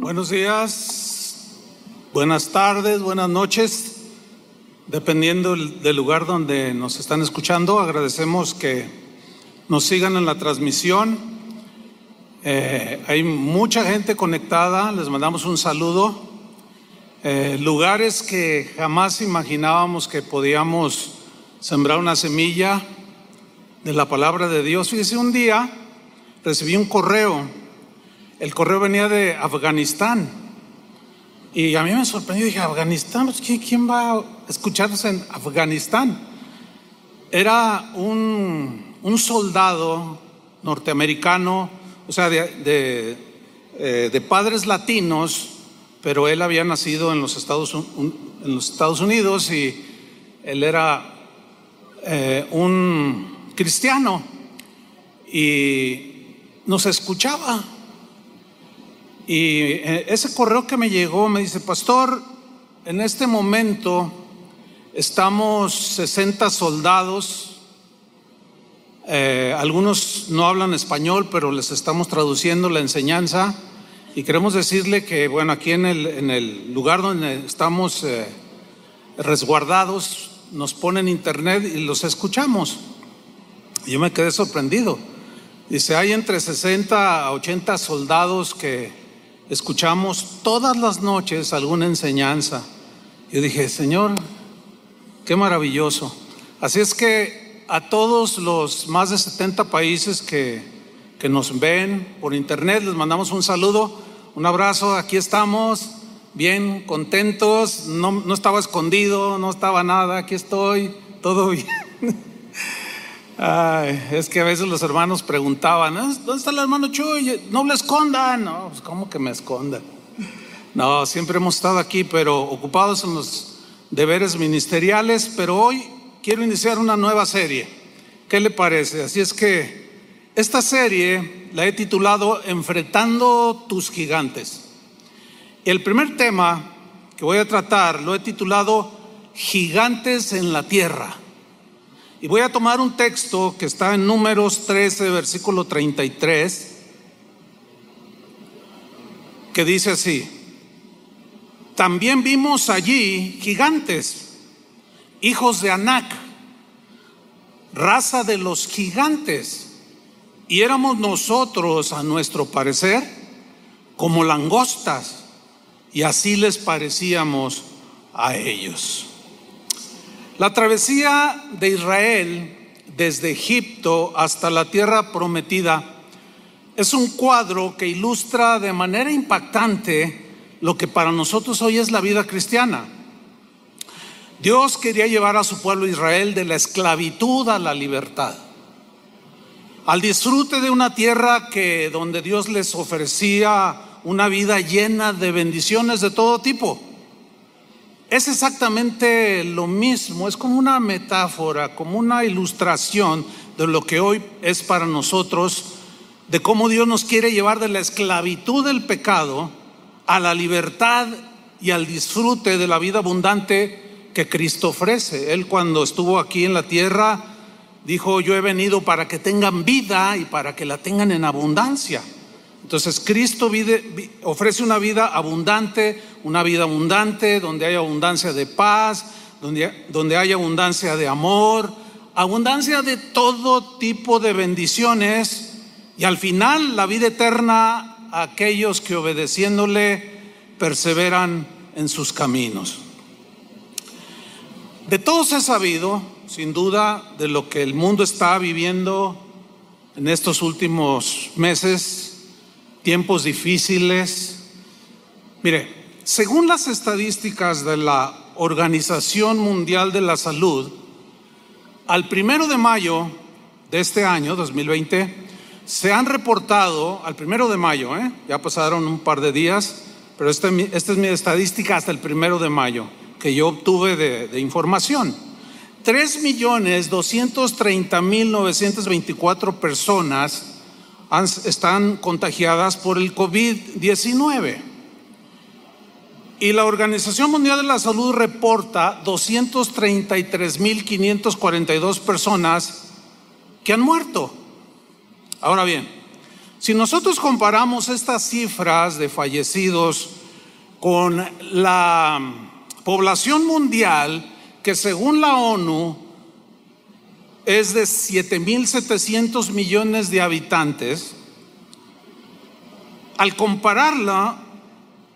Buenos días, buenas tardes, buenas noches, dependiendo del lugar donde nos están escuchando. Agradecemos que nos sigan en la transmisión. Hay mucha gente conectada, les mandamos un saludo. Lugares que jamás imaginábamos que podíamos sembrar una semilla de la palabra de Dios. Fíjese, un día recibí un correo. El correo venía de Afganistán y a mí me sorprendió. Dije, ¿Afganistán? ¿Quién va a escucharnos en Afganistán? Era un soldado norteamericano, o sea, de padres latinos, pero él había nacido en los Estados Unidos y él era un cristiano y nos escuchaba. Y ese correo que me llegó me dice: pastor, en este momento estamos 60 soldados, algunos no hablan español, pero les estamos traduciendo la enseñanza, y queremos decirle que, bueno, aquí en el lugar donde estamos resguardados, nos ponen internet y los escuchamos. Y yo me quedé sorprendido. Dice, hay entre 60 a 80 soldados que escuchamos todas las noches alguna enseñanza. Yo dije, Señor, qué maravilloso. Así es que a todos los más de 70 países que nos ven por internet, les mandamos un saludo, un abrazo. Aquí estamos, bien contentos. No estaba escondido, no estaba nada, aquí estoy, todo bien. Ay, es que a veces los hermanos preguntaban, ¿dónde está el hermano Chuy? No le escondan. No, pues ¿cómo que me escondan? No, siempre hemos estado aquí, pero ocupados en los deberes ministeriales. Pero hoy quiero iniciar una nueva serie. ¿Qué le parece? Así es que esta serie la he titulado Enfrentando tus gigantes. El primer tema que voy a tratar lo he titulado Gigantes en la tierra. Y voy a tomar un texto que está en Números 13, versículo 33, que dice así: también vimos allí gigantes, hijos de Anac, raza de los gigantes, y éramos nosotros, a nuestro parecer, como langostas, y así les parecíamos a ellos. La travesía de Israel desde Egipto hasta la tierra prometida es un cuadro que ilustra de manera impactante lo que para nosotros hoy es la vida cristiana. Dios quería llevar a su pueblo Israel de la esclavitud a la libertad, al disfrute de una tierra donde Dios les ofrecía una vida llena de bendiciones de todo tipo. Es exactamente lo mismo, es como una metáfora, como una ilustración de lo que hoy es para nosotros, de cómo Dios nos quiere llevar de la esclavitud del pecado a la libertad y al disfrute de la vida abundante que Cristo ofrece. Él, cuando estuvo aquí en la tierra, dijo: yo he venido para que tengan vida y para que la tengan en abundancia. Entonces Cristo ofrece una vida abundante donde hay abundancia de paz, donde hay abundancia de amor, abundancia de todo tipo de bendiciones, y al final la vida eterna a aquellos que, obedeciéndole, perseveran en sus caminos. De todos he sabido, sin duda, de lo que el mundo está viviendo en estos últimos meses, tiempos difíciles. Mire, según las estadísticas de la Organización Mundial de la Salud, al 1 de mayo de este año 2020 se han reportado, al 1 de mayo, ya pasaron un par de días, pero esta es mi estadística hasta el 1 de mayo que yo obtuve de información: 3.230.924 personas están contagiadas por el COVID-19. Y la Organización Mundial de la Salud reporta 233.542 personas que han muerto. Ahora bien, Si nosotros comparamos estas cifras de fallecidos con la población mundial, que según la ONU es de 7.700 millones de habitantes, al compararla,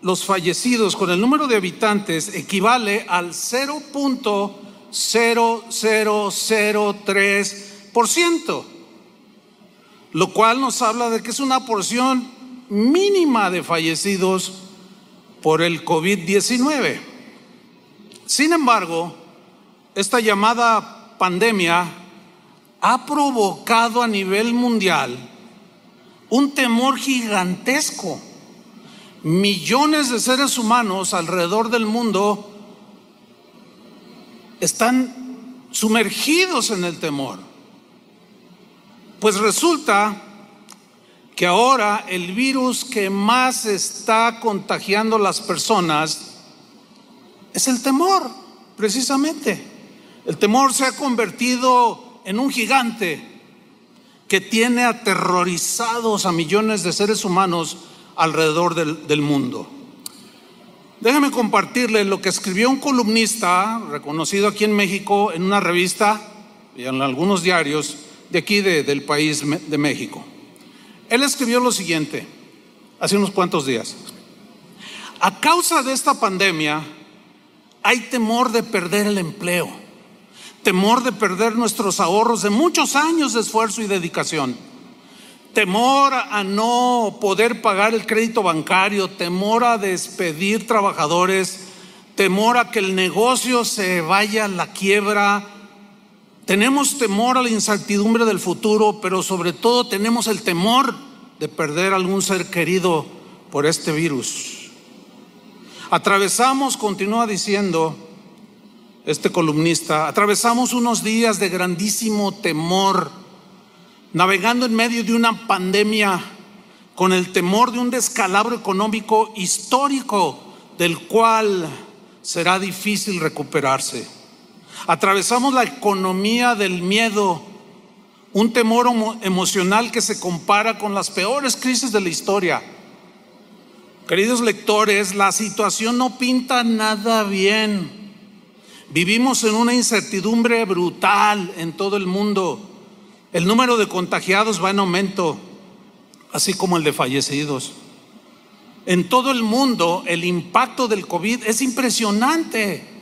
los fallecidos con el número de habitantes equivale al 0.0003%, lo cual nos habla de que es una porción mínima de fallecidos por el COVID-19. Sin embargo, esta llamada pandemia ha provocado a nivel mundial un temor gigantesco. Millones de seres humanos alrededor del mundo están sumergidos en el temor. Pues resulta que ahora el virus que más está contagiando a las personas es el temor, precisamente. El temor se ha convertido en un gigante que tiene aterrorizados a millones de seres humanos alrededor del mundo. Déjame compartirle lo que escribió un columnista reconocido aquí en México en una revista y en algunos diarios de aquí del país de México. Él escribió lo siguiente hace unos cuantos días: a causa de esta pandemia hay temor de perder el empleo, temor de perder nuestros ahorros de muchos años de esfuerzo y dedicación, temor a no poder pagar el crédito bancario, temor a despedir trabajadores, temor a que el negocio se vaya a la quiebra. Tenemos temor a la incertidumbre del futuro, pero sobre todo tenemos el temor de perder algún ser querido por este virus. Atravesamos, continúa diciendo este columnista, atravesamos unos días de grandísimo temor, navegando en medio de una pandemia, con el temor de un descalabro económico histórico del cual será difícil recuperarse. Atravesamos la economía del miedo, un temor emocional que se compara con las peores crisis de la historia. Queridos lectores, la situación no pinta nada bien. Vivimos en una incertidumbre brutal en todo el mundo. El número de contagiados va en aumento, así como el de fallecidos. En todo el mundo el impacto del COVID es impresionante.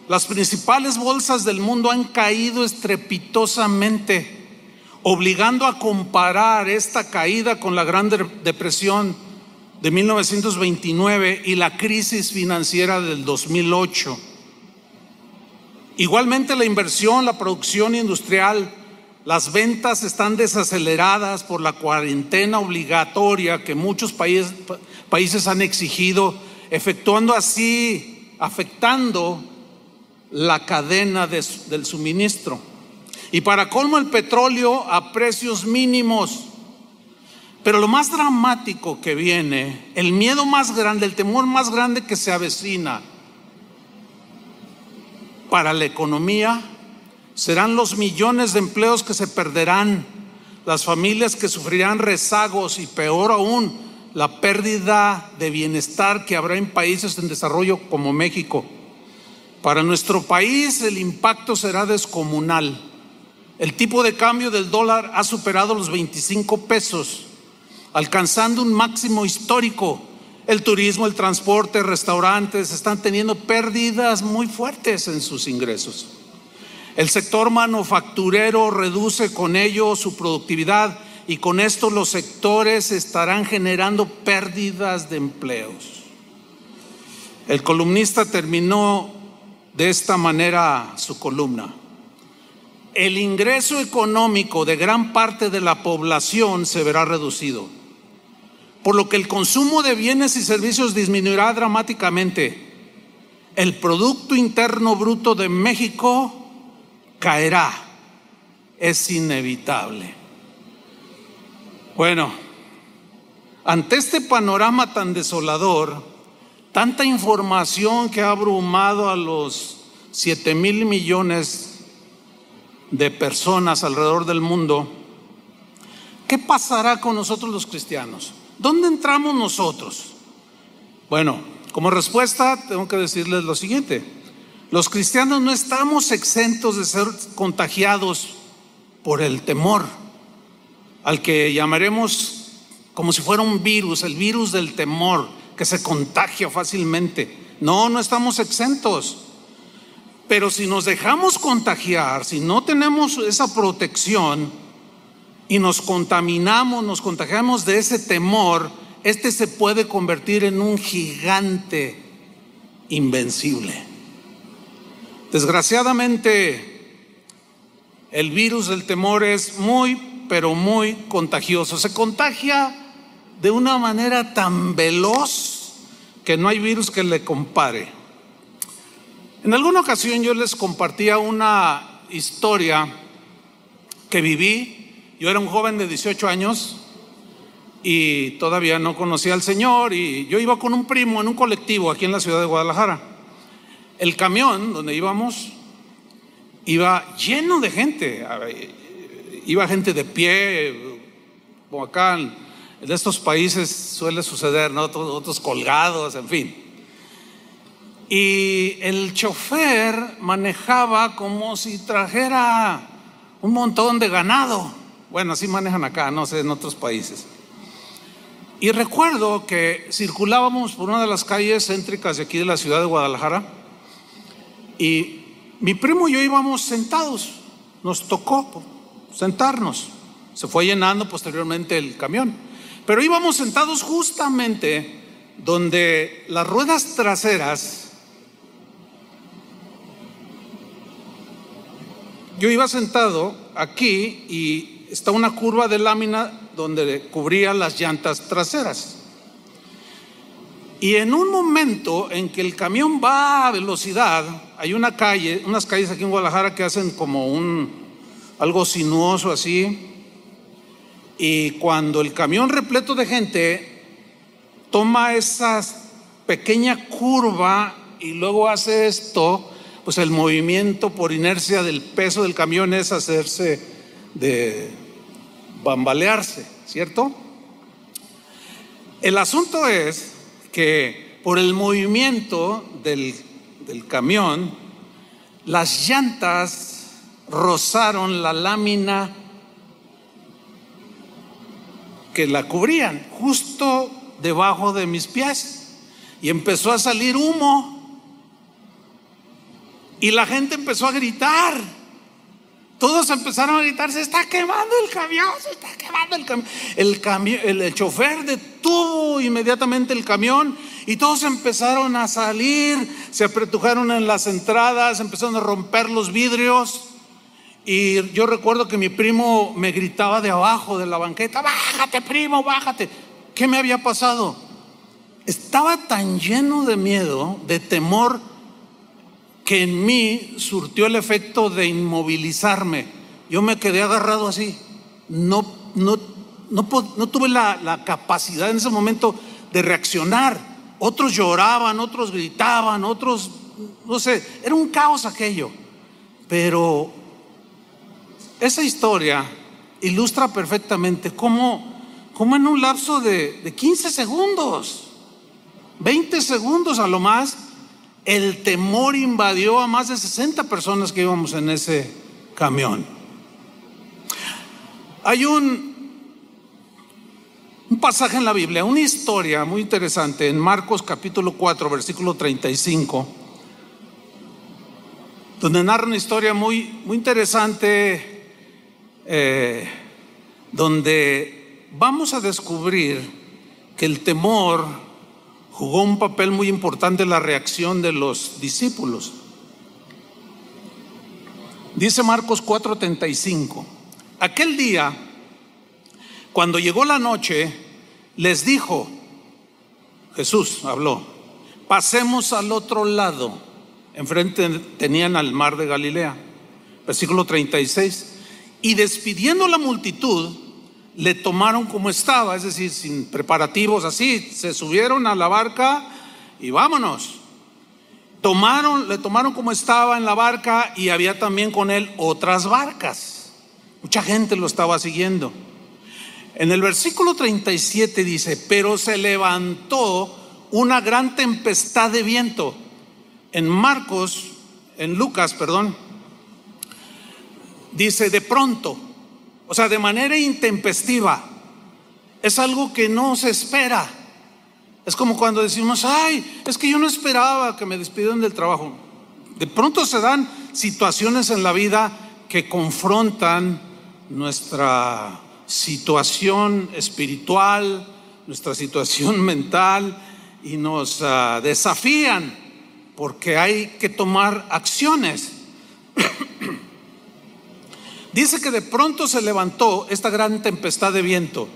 Las principales bolsas del mundo han caído estrepitosamente, obligando a comparar esta caída con la Gran Depresión de 1929 y la crisis financiera del 2008. Igualmente, la inversión, la producción industrial, las ventas están desaceleradas por la cuarentena obligatoria que muchos países han exigido, afectando la cadena del suministro. Y para colmo, el petróleo a precios mínimos. Pero lo más dramático que viene, el miedo más grande, el temor más grande que se avecina para la economía, serán los millones de empleos que se perderán, las familias que sufrirán rezagos y, peor aún, la pérdida de bienestar que habrá en países en desarrollo como México. Para nuestro país el impacto será descomunal. El tipo de cambio del dólar ha superado los 25 pesos, alcanzando un máximo histórico. El turismo, el transporte, restaurantes están teniendo pérdidas muy fuertes en sus ingresos. El sector manufacturero reduce con ello su productividad y con esto los sectores estarán generando pérdidas de empleos. El columnista terminó de esta manera su columna: el ingreso económico de gran parte de la población se verá reducido, por lo que el consumo de bienes y servicios disminuirá dramáticamente. El Producto Interno Bruto de México caerá, es inevitable. Bueno, ante este panorama tan desolador, tanta información que ha abrumado a los 7,000 millones de personas alrededor del mundo, ¿qué pasará con nosotros los cristianos? ¿Dónde entramos nosotros? Bueno, como respuesta tengo que decirles lo siguiente: los cristianos no estamos exentos de ser contagiados por el temor, al que llamaremos como si fuera un virus, el virus del temor, que se contagia fácilmente. No, no estamos exentos. Pero si nos dejamos contagiar, si no tenemos esa protección y nos contaminamos, nos contagiamos de ese temor, este se puede convertir en un gigante invencible. Desgraciadamente, el virus del temor es muy, pero muy contagioso. Se contagia de una manera tan veloz que no hay virus que le compare. En alguna ocasión yo les compartía una historia que viví. Yo era un joven de 18 años y todavía no conocía al Señor, y yo iba con un primo en un colectivo aquí en la ciudad de Guadalajara. El camión donde íbamos iba lleno de gente. Iba gente de pie, como acá en estos países suele suceder, ¿no? Otros colgados, en fin. Y el chofer manejaba como si trajera un montón de ganado. Bueno, así manejan acá, no sé, en otros países. Y recuerdo que circulábamos por una de las calles céntricas de aquí de la ciudad de Guadalajara, y mi primo y yo íbamos sentados. Nos tocó sentarnos. Se fue llenando posteriormente el camión, pero íbamos sentados justamente donde las ruedas traseras. Yo iba sentado aquí y está una curva de lámina donde cubría las llantas traseras. Y en un momento en que el camión va a velocidad, hay unas calles aquí en Guadalajara que hacen como algo sinuoso así. Y cuando el camión repleto de gente toma esa pequeña curva y luego hace esto, pues el movimiento por inercia del peso del camión es hacerse de bambalearse, ¿cierto? El asunto es que por el movimiento del camión, las llantas rozaron la lámina que la cubrían justo debajo de mis pies, y empezó a salir humo. Y la gente empezó a gritar. Todos empezaron a gritar: se está quemando el camión, se está quemando el camión. El chofer detuvo inmediatamente el camión y todos empezaron a salir, se apretujaron en las entradas, empezaron a romper los vidrios. Y yo recuerdo que mi primo me gritaba de abajo de la banqueta: bájate, primo, bájate. ¿Qué me había pasado? Estaba tan lleno de miedo, de temor, que en mí surtió el efecto de inmovilizarme. Yo me quedé agarrado así. No tuve la capacidad en ese momento de reaccionar. Otros lloraban, otros gritaban, otros, no sé, era un caos aquello. Pero esa historia ilustra perfectamente cómo en un lapso de 15 segundos, 20 segundos a lo más, el temor invadió a más de 60 personas que íbamos en ese camión. Hay un pasaje en la Biblia, una historia muy interesante en Marcos capítulo 4, versículo 35, donde narra una historia muy interesante, donde vamos a descubrir que el temor jugó un papel muy importante en la reacción de los discípulos. Dice Marcos 4:35: aquel día, cuando llegó la noche, les dijo, Jesús habló: pasemos al otro lado. Enfrente tenían al mar de Galilea. Versículo 36: y despidiendo la multitud, le tomaron como estaba, es decir, sin preparativos, así, se subieron a la barca y vámonos. Le tomaron como estaba en la barca, y había también con él otras barcas. Mucha gente lo estaba siguiendo. En el versículo 37 dice: pero se levantó una gran tempestad de viento. En Lucas, dice de pronto, o sea, de manera intempestiva. Es algo que no se espera. Es como cuando decimos: ay, es que yo no esperaba que me despidieran del trabajo. De pronto se dan situaciones en la vida que confrontan nuestra situación espiritual, nuestra situación mental, y nos desafían, porque hay que tomar acciones. Dice que de pronto se levantó esta gran tempestad de viento.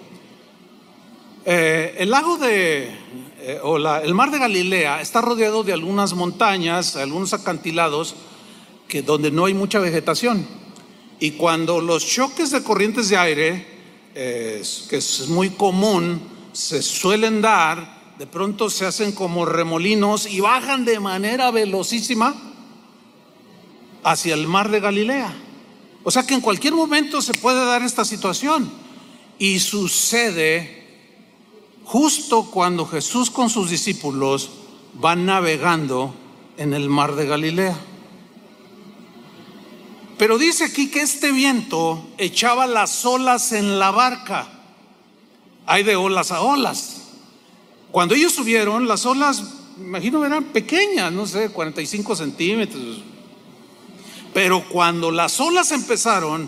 El mar de Galilea está rodeado de algunas montañas, algunos acantilados donde no hay mucha vegetación. Y cuando los choques de corrientes de aire, que es muy común, se suelen dar, de pronto se hacen como remolinos y bajan de manera velocísima hacia el mar de Galilea. O sea que en cualquier momento se puede dar esta situación, y sucede justo cuando Jesús con sus discípulos van navegando en el mar de Galilea. Pero dice aquí que este viento echaba las olas en la barca. Hay de olas a olas. Cuando ellos subieron, las olas, me imagino, eran pequeñas, no sé, 45 centímetros. Pero cuando las olas empezaron,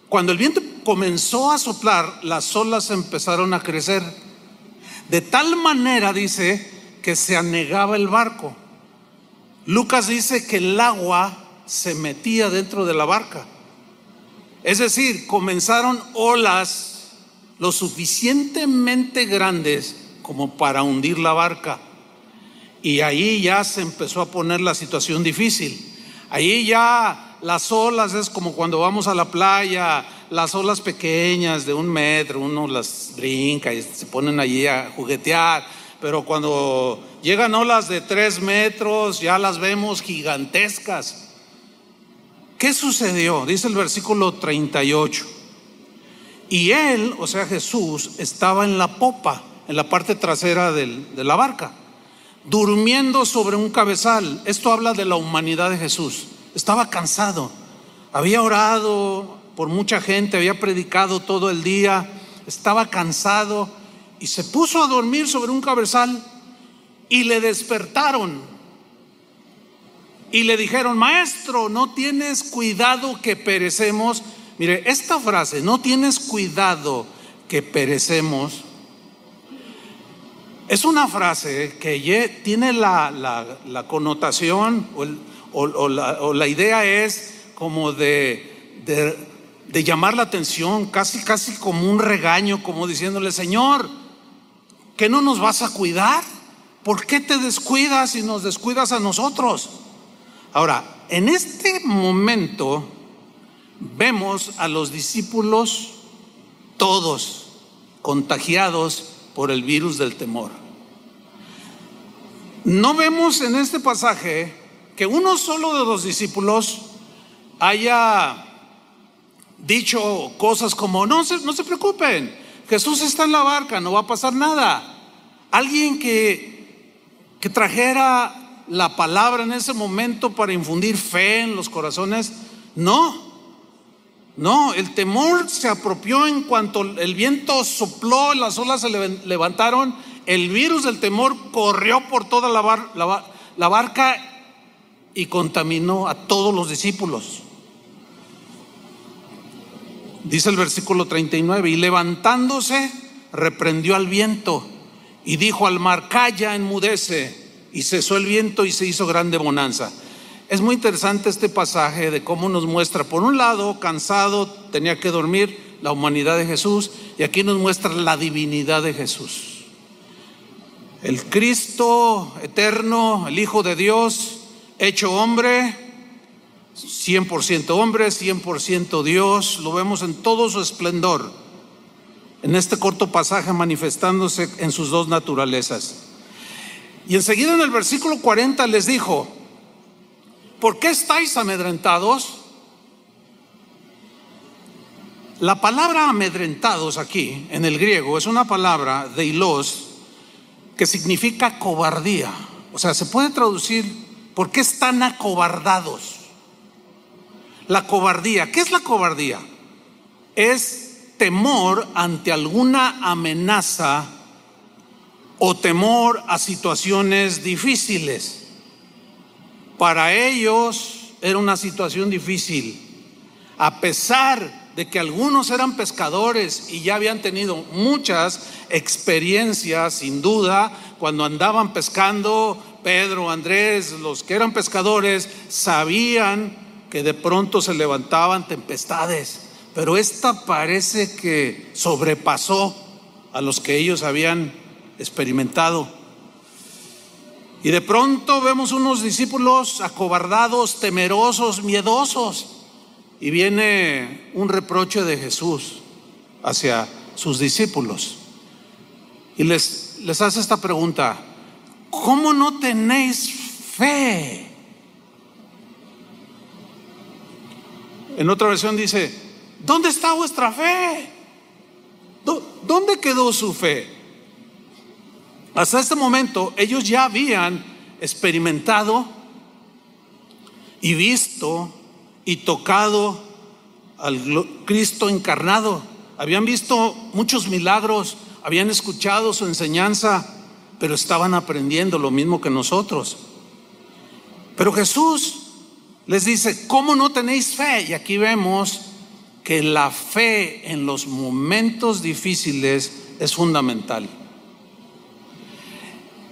cuando el viento comenzó a soplar, las olas empezaron a crecer. De tal manera, dice, que se anegaba el barco. Lucas dice que el agua se metía dentro de la barca. Es decir, comenzaron olas lo suficientemente grandes como para hundir la barca. Y ahí ya se empezó a poner la situación difícil. Ahí ya las olas es como cuando vamos a la playa, las olas pequeñas de 1 metro, uno las brinca y se ponen allí a juguetear. Pero cuando llegan olas de 3 metros, ya las vemos gigantescas. ¿Qué sucedió? Dice el versículo 38. Y él, o sea Jesús, estaba en la popa, en la parte trasera de la barca, durmiendo sobre un cabezal. Esto habla de la humanidad de Jesús. Estaba cansado, había orado por mucha gente, había predicado todo el día, estaba cansado y se puso a dormir sobre un cabezal. Y le despertaron y le dijeron: maestro, ¿no tienes cuidado que perecemos? Mire, esta frase, ¿no tienes cuidado que perecemos?, es una frase que tiene la connotación o la idea es como de llamar la atención, casi como un regaño, como diciéndole: Señor, ¿qué no nos vas a cuidar? ¿Por qué te descuidas y nos descuidas a nosotros? Ahora, en este momento vemos a los discípulos todos contagiados por el virus del temor. No vemos en este pasaje que uno solo de los discípulos haya dicho cosas como: no se preocupen, Jesús está en la barca, no va a pasar nada. Alguien que trajera la palabra en ese momento para infundir fe en los corazones. No, el temor se apropió en cuanto el viento sopló, las olas se levantaron, el virus del temor corrió por toda la barca y contaminó a todos los discípulos. Dice el versículo 39: y levantándose reprendió al viento y dijo al mar: calla, enmudece. Y cesó el viento y se hizo grande bonanza. Es muy interesante este pasaje de cómo nos muestra, por un lado, cansado, tenía que dormir, la humanidad de Jesús, y aquí nos muestra la divinidad de Jesús. El Cristo eterno, el Hijo de Dios, hecho hombre, 100% hombre, 100% Dios, lo vemos en todo su esplendor, en este corto pasaje manifestándose en sus dos naturalezas. Y enseguida en el versículo 40 les dijo: ¿por qué estáis amedrentados? La palabra amedrentados aquí en el griego es una palabra deilos que significa cobardía. O sea, se puede traducir: ¿por qué están acobardados? La cobardía, ¿qué es la cobardía? Es temor ante alguna amenaza o temor a situaciones difíciles. Para ellos era una situación difícil, a pesar de que algunos eran pescadores y ya habían tenido muchas experiencias, sin duda, cuando andaban pescando. Pedro, Andrés, los que eran pescadores, sabían que de pronto se levantaban tempestades, pero esta parece que sobrepasó a los que ellos habían experimentado. Y de pronto vemos unos discípulos acobardados, temerosos, miedosos. Y viene un reproche de Jesús hacia sus discípulos. Y les hace esta pregunta: ¿cómo no tenéis fe? En otra versión dice: ¿dónde está vuestra fe? ¿Dónde quedó su fe? Hasta este momento ellos ya habían experimentado y visto y tocado al Cristo encarnado. Habían visto muchos milagros, habían escuchado su enseñanza, pero estaban aprendiendo lo mismo que nosotros. Pero Jesús les dice: ¿cómo no tenéis fe? Y aquí vemos que la fe en los momentos difíciles es fundamental.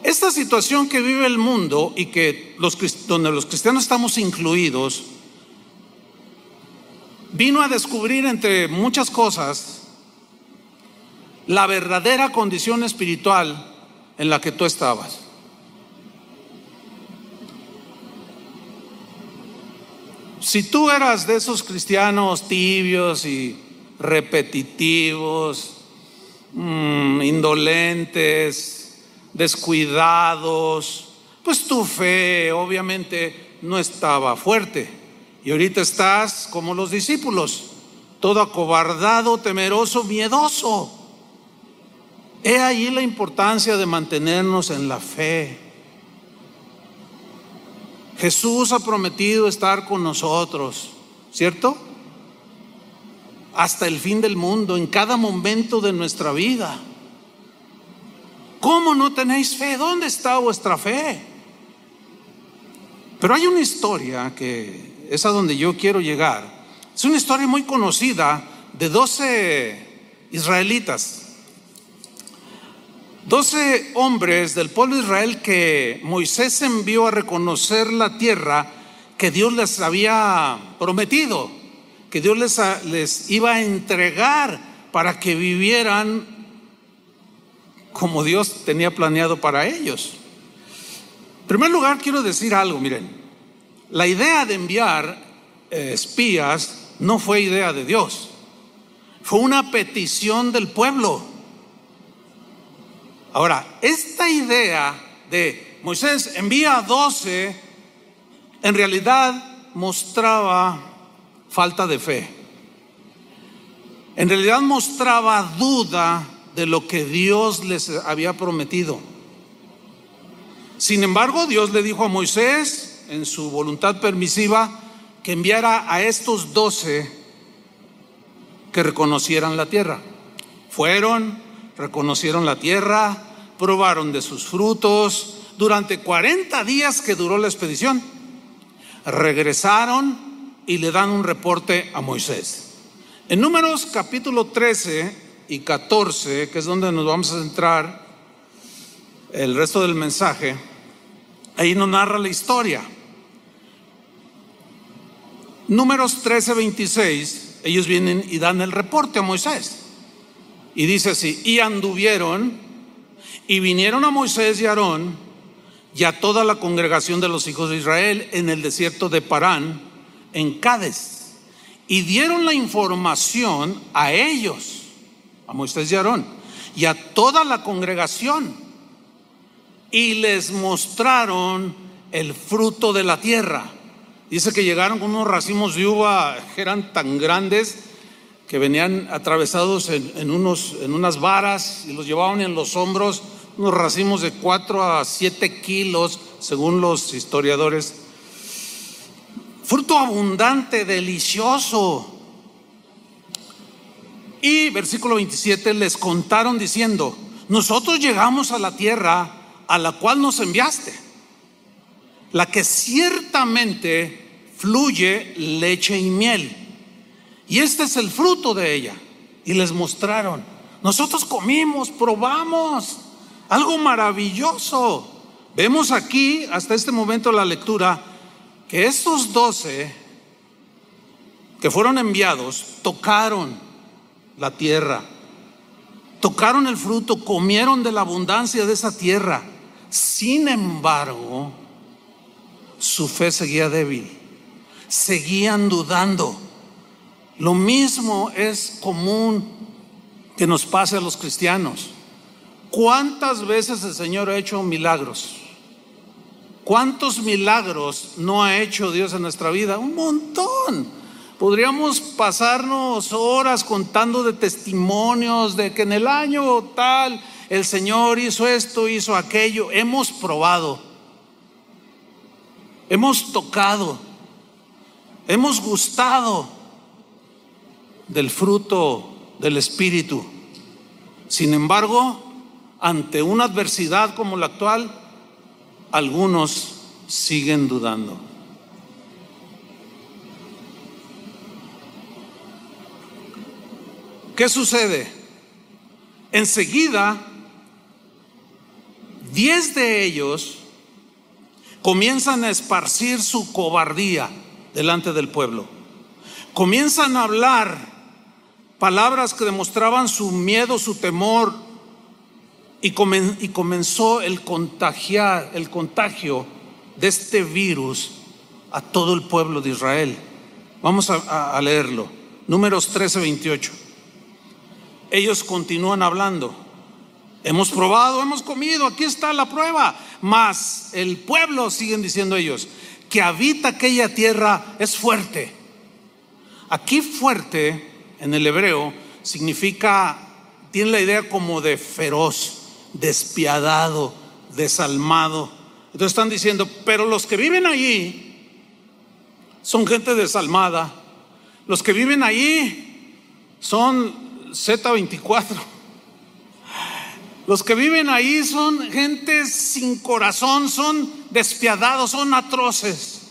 Esta situación que vive el mundo y que donde los cristianos estamos incluidos, vino a descubrir, entre muchas cosas, la verdadera condición espiritual en la que tú estabas. Si tú eras de esos cristianos tibios y repetitivos, indolentes, descuidados, pues tu fe obviamente no estaba fuerte. Y ahorita estás como los discípulos, todo acobardado, temeroso, miedoso. He ahí la importancia de mantenernos en la fe. Jesús ha prometido estar con nosotros, ¿cierto? Hasta el fin del mundo, en cada momento de nuestra vida. ¿Cómo no tenéis fe? ¿Dónde está vuestra fe? Pero hay una historia que es a donde yo quiero llegar. Es una historia muy conocida de 12 israelitas. 12 hombres del pueblo de Israel que Moisés envió a reconocer la tierra que Dios les había prometido, que Dios les iba a entregar para que vivieran como Dios tenía planeado para ellos. En primer lugar, quiero decir algo. Miren, la idea de enviar espías no fue idea de Dios, fue una petición del pueblo. Ahora, esta idea de Moisés envía a 12, en realidad mostraba falta de fe. En realidad mostraba duda de lo que Dios les había prometido. Sin embargo, Dios le dijo a Moisés, en su voluntad permisiva, que enviara a estos 12 que reconocieran la tierra. Fueron, reconocieron la tierra, probaron de sus frutos durante 40 días que duró la expedición. Regresaron y le dan un reporte a Moisés. En Números capítulo 13 y 14, que es donde nos vamos a centrar el resto del mensaje, ahí nos narra la historia. Números 13, 26, ellos vienen y dan el reporte a Moisés. Y dice así: y anduvieron y vinieron a Moisés y a Aarón y a toda la congregación de los hijos de Israel en el desierto de Parán, en Cades, y dieron la información a ellos, a Moisés y a Aarón, y a toda la congregación, y les mostraron el fruto de la tierra. Dice que llegaron con unos racimos de uva que eran tan grandes que venían atravesados en unas varas y los llevaban en los hombros, unos racimos de 4 a 7 kilos, según los historiadores. Fruto abundante, delicioso. Y versículo 27, les contaron diciendo: nosotros llegamos a la tierra a la cual nos enviaste, la que ciertamente fluye leche y miel, y este es el fruto de ella. Y les mostraron. Nosotros comimos, probamos, algo maravilloso. Vemos aquí, hasta este momento de la lectura, que estos 12 que fueron enviados tocaron la tierra, tocaron el fruto, comieron de la abundancia de esa tierra. Sin embargo, su fe seguía débil, seguían dudando. Lo mismo es común que nos pase a los cristianos. ¿Cuántas veces el Señor ha hecho milagros? ¿Cuántos milagros no ha hecho Dios en nuestra vida? Un montón. Podríamos pasarnos horas contando de testimonios de que en el año tal el Señor hizo esto, hizo aquello. Hemos probado, hemos tocado, hemos gustado del fruto del Espíritu. Sin embargo, ante una adversidad como la actual, algunos siguen dudando. ¿Qué sucede? Enseguida, 10 de ellos comienzan a esparcir su cobardía delante del pueblo. Comienzan a hablar palabras que demostraban su miedo, su temor, y comenzó el contagio de este virus a todo el pueblo de Israel. Vamos a leerlo. Números 13:28. Ellos continúan hablando. Hemos probado, hemos comido, aquí está la prueba. Mas el pueblo, siguen diciendo ellos, que habita aquella tierra es fuerte. Aquí fuerte, en el hebreo, significa, tiene la idea como de feroz, despiadado, desalmado. Entonces están diciendo, pero los que viven allí son gente desalmada. Los que viven allí son Z24. Los que viven ahí son gente sin corazón, son despiadados, son atroces.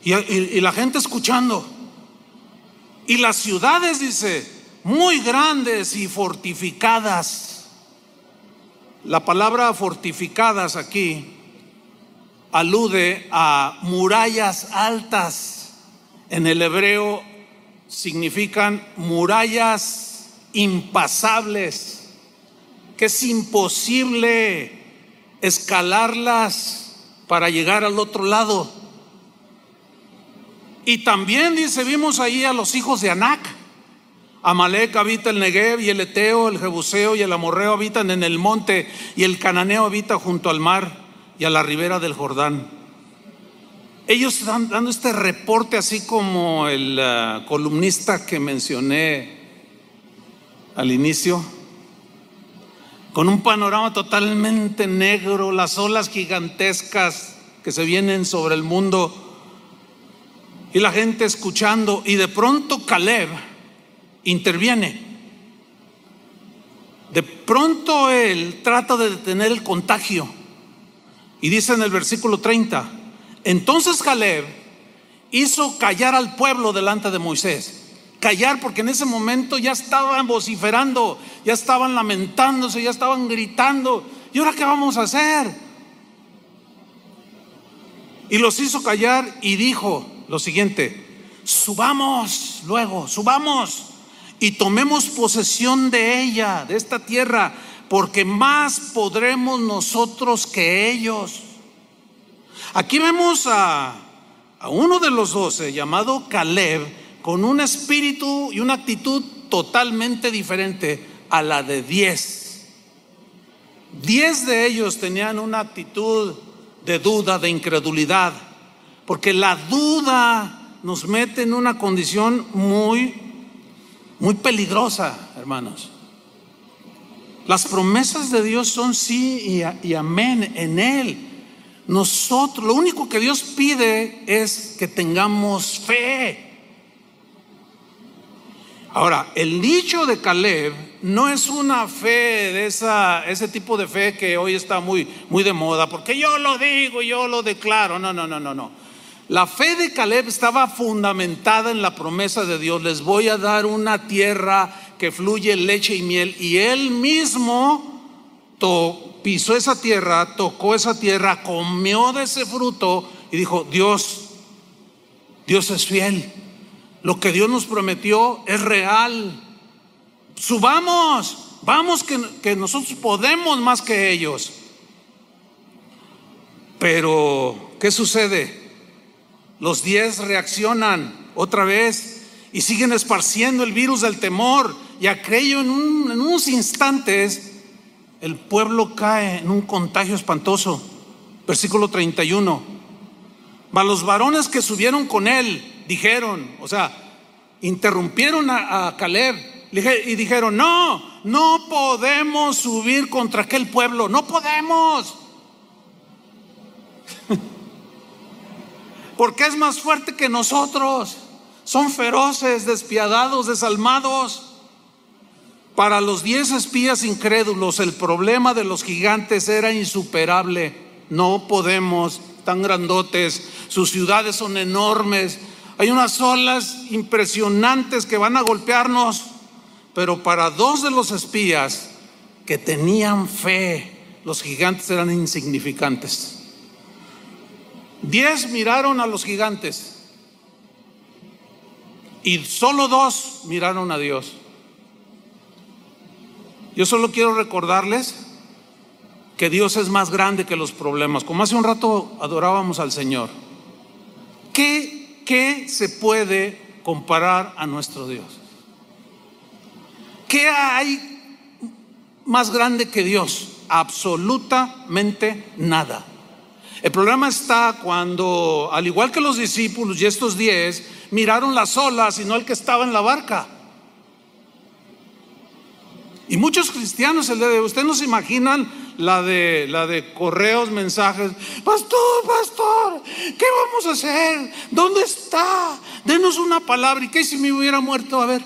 Y la gente escuchando. Y las ciudades, dice, muy grandes y fortificadas. La palabra fortificadas aquí alude a murallas altas. En el hebreo significan murallas impasables, que es imposible escalarlas para llegar al otro lado. Y también dice, vimos ahí a los hijos de Anac. Amalek habita el Negev, y el Eteo, el Jebuseo y el Amorreo habitan en el monte, y el Cananeo habita junto al mar y a la ribera del Jordán. Ellos están dando este reporte, así como el columnista que mencioné al inicio, con un panorama totalmente negro, las olas gigantescas que se vienen sobre el mundo y la gente escuchando. Y de pronto Caleb interviene. De pronto él trata de detener el contagio y dice en el versículo 30: entonces Caleb hizo callar al pueblo delante de Moisés. Callar, porque en ese momento ya estaban vociferando, ya estaban lamentándose, ya estaban gritando. ¿Y ahora qué vamos a hacer? Y los hizo callar y dijo lo siguiente: subamos luego, subamos y tomemos posesión de ella, de esta tierra, porque más podremos nosotros que ellos. Aquí vemos a uno de los 12 llamado Caleb, con un espíritu y una actitud totalmente diferente a la de 10. 10 de ellos tenían una actitud de duda, de incredulidad, porque la duda nos mete en una condición muy muy peligrosa, hermanos. Las promesas de Dios son sí y amén en Él. Nosotros, lo único que Dios pide es que tengamos fe. Ahora, el dicho de Caleb no es una fe de ese tipo de fe que hoy está muy de moda, porque yo lo digo, yo lo declaro. No. La fe de Caleb estaba fundamentada en la promesa de Dios. Les voy a dar una tierra que fluye leche y miel. Y él mismo pisó esa tierra, tocó esa tierra, comió de ese fruto y dijo: Dios es fiel. Lo que Dios nos prometió es real. Vamos que nosotros podemos más que ellos. Pero ¿qué sucede? Los 10 reaccionan otra vez y siguen esparciendo el virus del temor. Y aquello en unos instantes el pueblo cae en un contagio espantoso. Versículo 31. Mas los varones que subieron con él dijeron, o sea, interrumpieron a Caleb y dijeron: no podemos subir contra aquel pueblo, no podemos, porque es más fuerte que nosotros. Son feroces, despiadados, desalmados. Para los 10 espías incrédulos, el problema de los gigantes era insuperable. No podemos, tan grandotes, sus ciudades son enormes, hay unas olas impresionantes que van a golpearnos. Pero para 2 de los espías que tenían fe, los gigantes eran insignificantes. 10 miraron a los gigantes y solo 2 miraron a Dios. Yo solo quiero recordarles que Dios es más grande que los problemas. Como hace un rato adorábamos al Señor. ¿Qué se puede comparar a nuestro Dios? ¿Qué hay más grande que Dios? Absolutamente nada. El problema está cuando, al igual que los discípulos y estos 10, miraron las olas y no el que estaba en la barca. Y muchos cristianos el día de hoy, ustedes no se imaginan la de correos, mensajes: pastor, ¿qué vamos a hacer? ¿Dónde está? Denos una palabra. ¿Y qué si me hubiera muerto? A ver,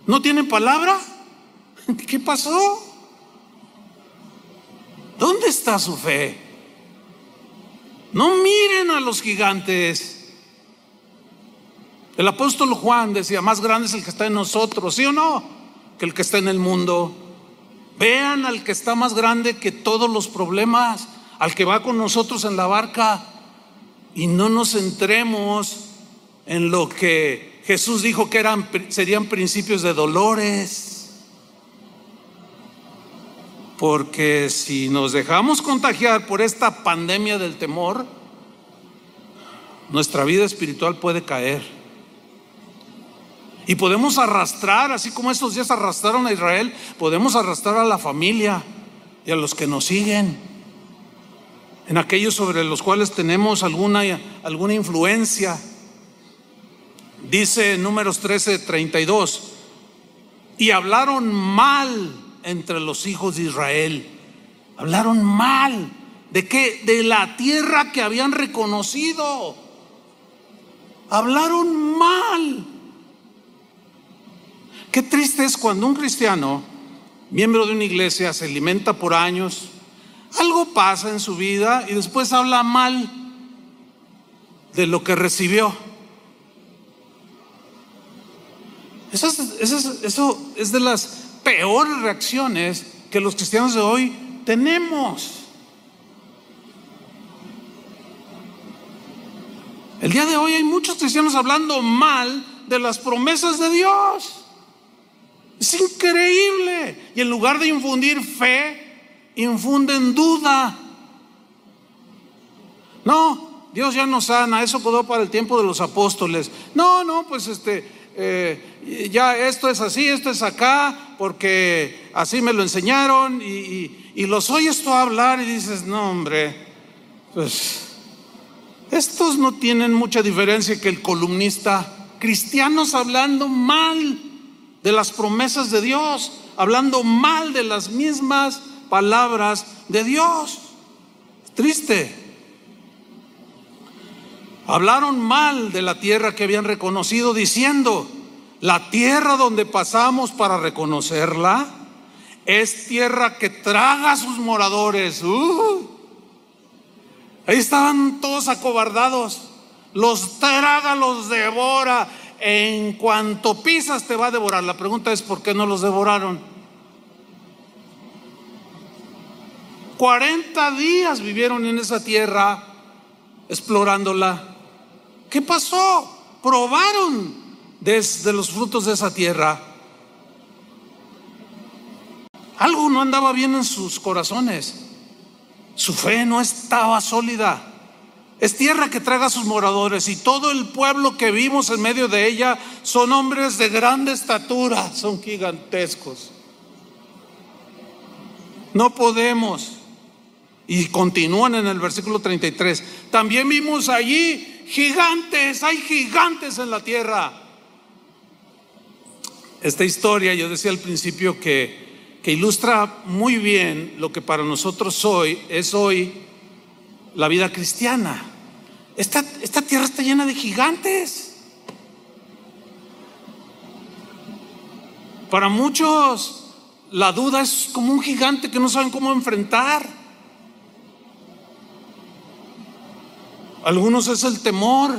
¿no tienen palabra? ¿Qué pasó? ¿Dónde está su fe? No miren a los gigantes. El apóstol Juan decía: más grande es el que está en nosotros, ¿sí o no?, que el que está en el mundo. Vean al que está más grande que todos los problemas, al que va con nosotros en la barca, y no nos centremos en lo que Jesús dijo que serían principios de dolores. Porque si nos dejamos contagiar por esta pandemia del temor, nuestra vida espiritual puede caer. Y podemos arrastrar, así como estos días arrastraron a Israel, podemos arrastrar a la familia y a los que nos siguen, en aquellos sobre los cuales tenemos alguna influencia. Dice en Números 13:32: y hablaron mal entre los hijos de Israel. Hablaron mal. ¿De qué? De la tierra que habían reconocido. Hablaron mal. Qué triste es cuando un cristiano, miembro de una iglesia, se alimenta por años, algo pasa en su vida y después habla mal de lo que recibió. Eso es de las peores reacciones que los cristianos de hoy tenemos. El día de hoy hay muchos cristianos hablando mal de las promesas de Dios. Es increíble. Y en lugar de infundir fe, infunden duda. No, Dios ya nos sana, eso quedó para el tiempo de los apóstoles. No, pues ya esto es así, esto es acá, porque así me lo enseñaron. Y los oyes tú hablar y dices: no, hombre, pues estos no tienen mucha diferencia que el columnista. Cristianos hablando mal de las promesas de Dios, hablando mal de las mismas palabras de Dios. Triste. Hablaron mal de la tierra que habían reconocido, diciendo: la tierra donde pasamos para reconocerla es tierra que traga a sus moradores. Ahí estaban todos acobardados. Los traga, los devora. En cuanto pisas te va a devorar. La pregunta es: ¿por qué no los devoraron? 40 días vivieron en esa tierra, explorándola. ¿Qué pasó? Probaron desde los frutos de esa tierra. Algo no andaba bien en sus corazones. Su fe no estaba sólida. Es tierra que traga a sus moradores, y todo el pueblo que vimos en medio de ella son hombres de grande estatura, son gigantescos. No podemos. Y continúan en el versículo 33. También vimos allí gigantes, hay gigantes en la tierra. Esta historia, yo decía al principio que ilustra muy bien lo que para nosotros es hoy la vida cristiana. Esta tierra está llena de gigantes. Para muchos la duda es como un gigante que no saben cómo enfrentar. Algunos es el temor.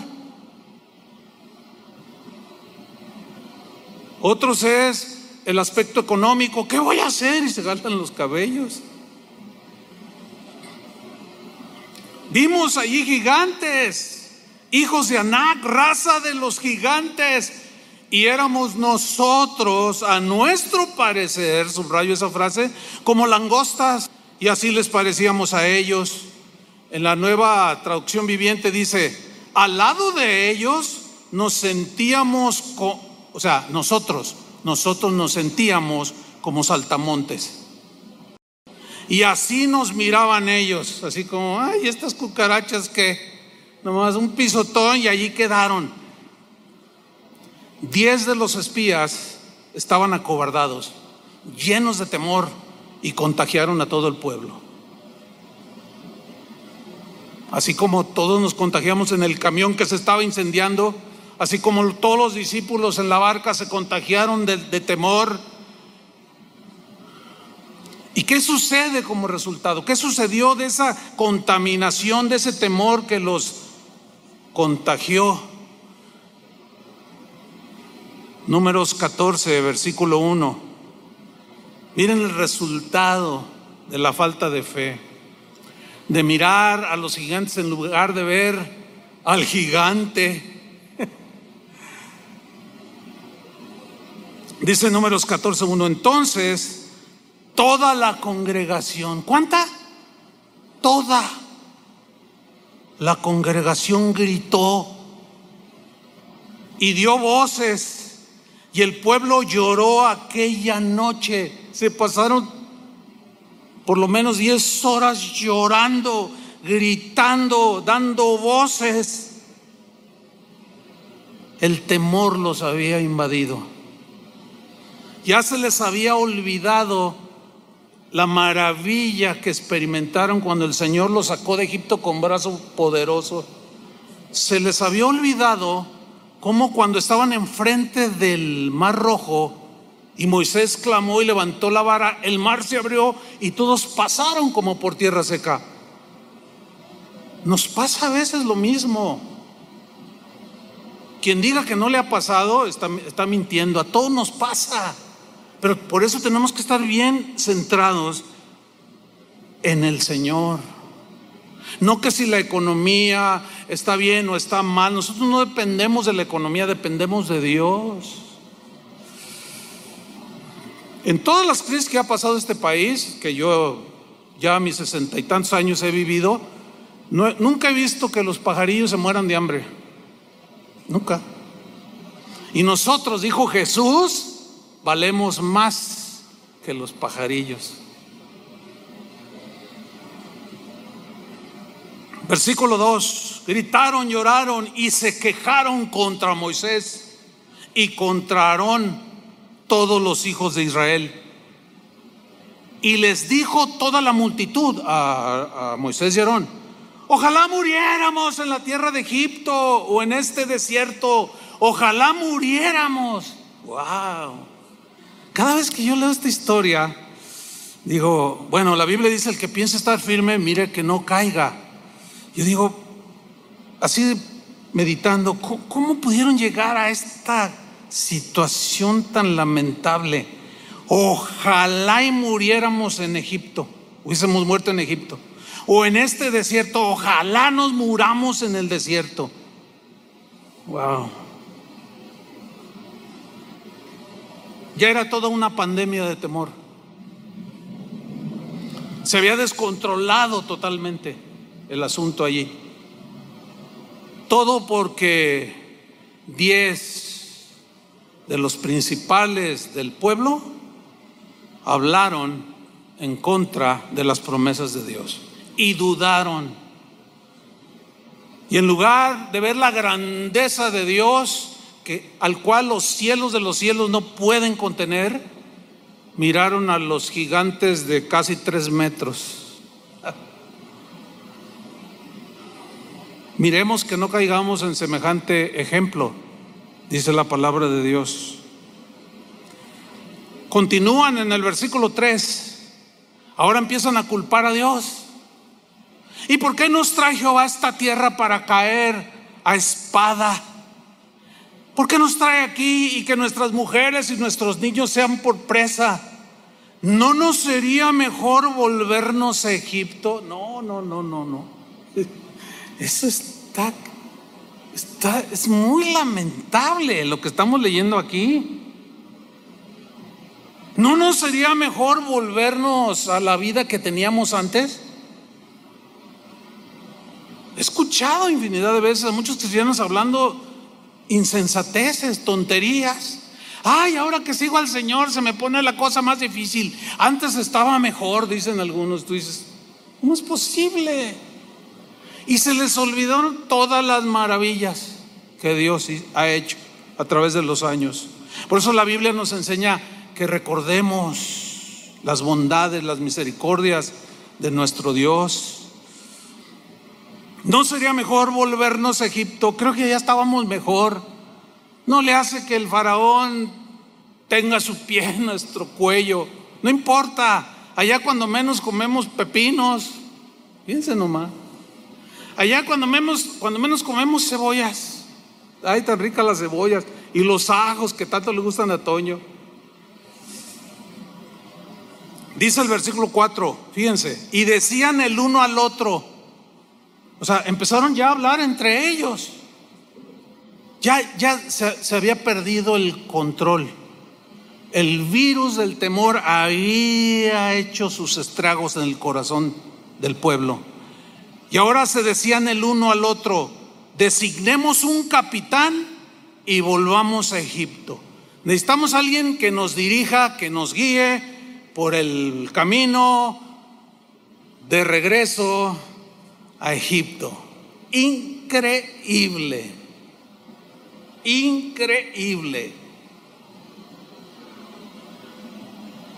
Otros es el aspecto económico. ¿Qué voy a hacer? Y se gastan los cabellos. Vimos allí gigantes, hijos de Anac, raza de los gigantes, y éramos nosotros, a nuestro parecer, subrayo esa frase, como langostas, y así les parecíamos a ellos. En la Nueva Traducción Viviente dice: al lado de ellos nos sentíamos, nosotros nos sentíamos como saltamontes. Y así nos miraban ellos, así como: ay, estas cucarachas que nomás un pisotón y allí quedaron. 10 de los espías estaban acobardados, llenos de temor, y contagiaron a todo el pueblo. Así como todos nos contagiamos en el camión que se estaba incendiando, así como todos los discípulos en la barca se contagiaron de temor. ¿Y qué sucede como resultado? ¿Qué sucedió de esa contaminación, de ese temor que los contagió? Números 14, versículo 1. Miren el resultado de la falta de fe, de mirar a los gigantes en lugar de ver al gigante. Dice Números 14:1: entonces toda la congregación, ¿cuánta? Toda la congregación gritó y dio voces, y el pueblo lloró aquella noche. Se pasaron por lo menos 10 horas llorando, gritando, dando voces. El temor los había invadido. Ya se les había olvidado la maravilla que experimentaron cuando el Señor los sacó de Egipto con brazo poderoso. Se les había olvidado cómo cuando estaban enfrente del Mar Rojo y Moisés clamó y levantó la vara, el mar se abrió y todos pasaron como por tierra seca. Nos pasa a veces lo mismo. Quien diga que no le ha pasado está mintiendo. A todos nos pasa. Pero por eso tenemos que estar bien centrados en el Señor. No que si la economía está bien o está mal. Nosotros no dependemos de la economía, dependemos de Dios. En todas las crisis que ha pasado este país, que yo ya a mis 60 y tantos años he vivido, nunca he visto que los pajarillos se mueran de hambre. Nunca. Y nosotros, dijo Jesús, valemos más que los pajarillos. Versículo 2: gritaron, lloraron y se quejaron contra Moisés y contra Aarón. todos los hijos de Israel. Y les dijo toda la multitud a Moisés y Aarón: ojalá muriéramos en la tierra de Egipto o en este desierto, ojalá muriéramos. Wow. Cada vez que yo leo esta historia, digo, bueno, la Biblia dice: el que piensa estar firme, mire que no caiga. Yo digo, así meditando, ¿cómo pudieron llegar a esta situación tan lamentable? Ojalá y muriéramos en Egipto, hubiésemos muerto en Egipto, o en este desierto, ojalá nos muramos en el desierto. Wow. Ya era toda una pandemia de temor. Se había descontrolado totalmente el asunto allí. Todo porque 10 de los principales del pueblo hablaron en contra de las promesas de Dios y dudaron. Y en lugar de ver la grandeza de Dios, al cual los cielos de los cielos no pueden contener, miraron a los gigantes de casi 3 metros. Miremos que no caigamos en semejante ejemplo, dice la palabra de Dios. Continúan en el versículo 3. Ahora empiezan a culpar a Dios. ¿Y por qué nos trae Jehová a esta tierra para caer a espada? ¿Por qué nos trae aquí y que nuestras mujeres y nuestros niños sean por presa? ¿No nos sería mejor volvernos a Egipto? No. Eso es muy lamentable lo que estamos leyendo aquí. ¿No nos sería mejor volvernos a la vida que teníamos antes? He escuchado infinidad de veces a muchos cristianos hablando insensateces, tonterías. Ay, ahora que sigo al Señor se me pone la cosa más difícil. Antes estaba mejor, dicen algunos. Tú dices, ¿cómo es posible? Y se les olvidaron todas las maravillas que Dios ha hecho a través de los años. Por eso la Biblia nos enseña que recordemos las bondades, las misericordias de nuestro Dios. ¿No sería mejor volvernos a Egipto? Creo que ya estábamos mejor. No le hace que el faraón tenga su pie en nuestro cuello. No importa. Allá cuando menos comemos pepinos. Fíjense nomás. Allá cuando menos comemos cebollas. Ay, tan ricas las cebollas. Y los ajos que tanto le gustan a Toño. Dice el versículo 4, fíjense. Y decían el uno al otro. O sea, empezaron ya a hablar entre ellos. Ya se había perdido el control. El virus del temor había hecho sus estragos en el corazón del pueblo. Y ahora se decían el uno al otro: designemos un capitán y volvamos a Egipto. Necesitamos a alguien que nos dirija, que nos guíe por el camino de regreso a Egipto. Increíble.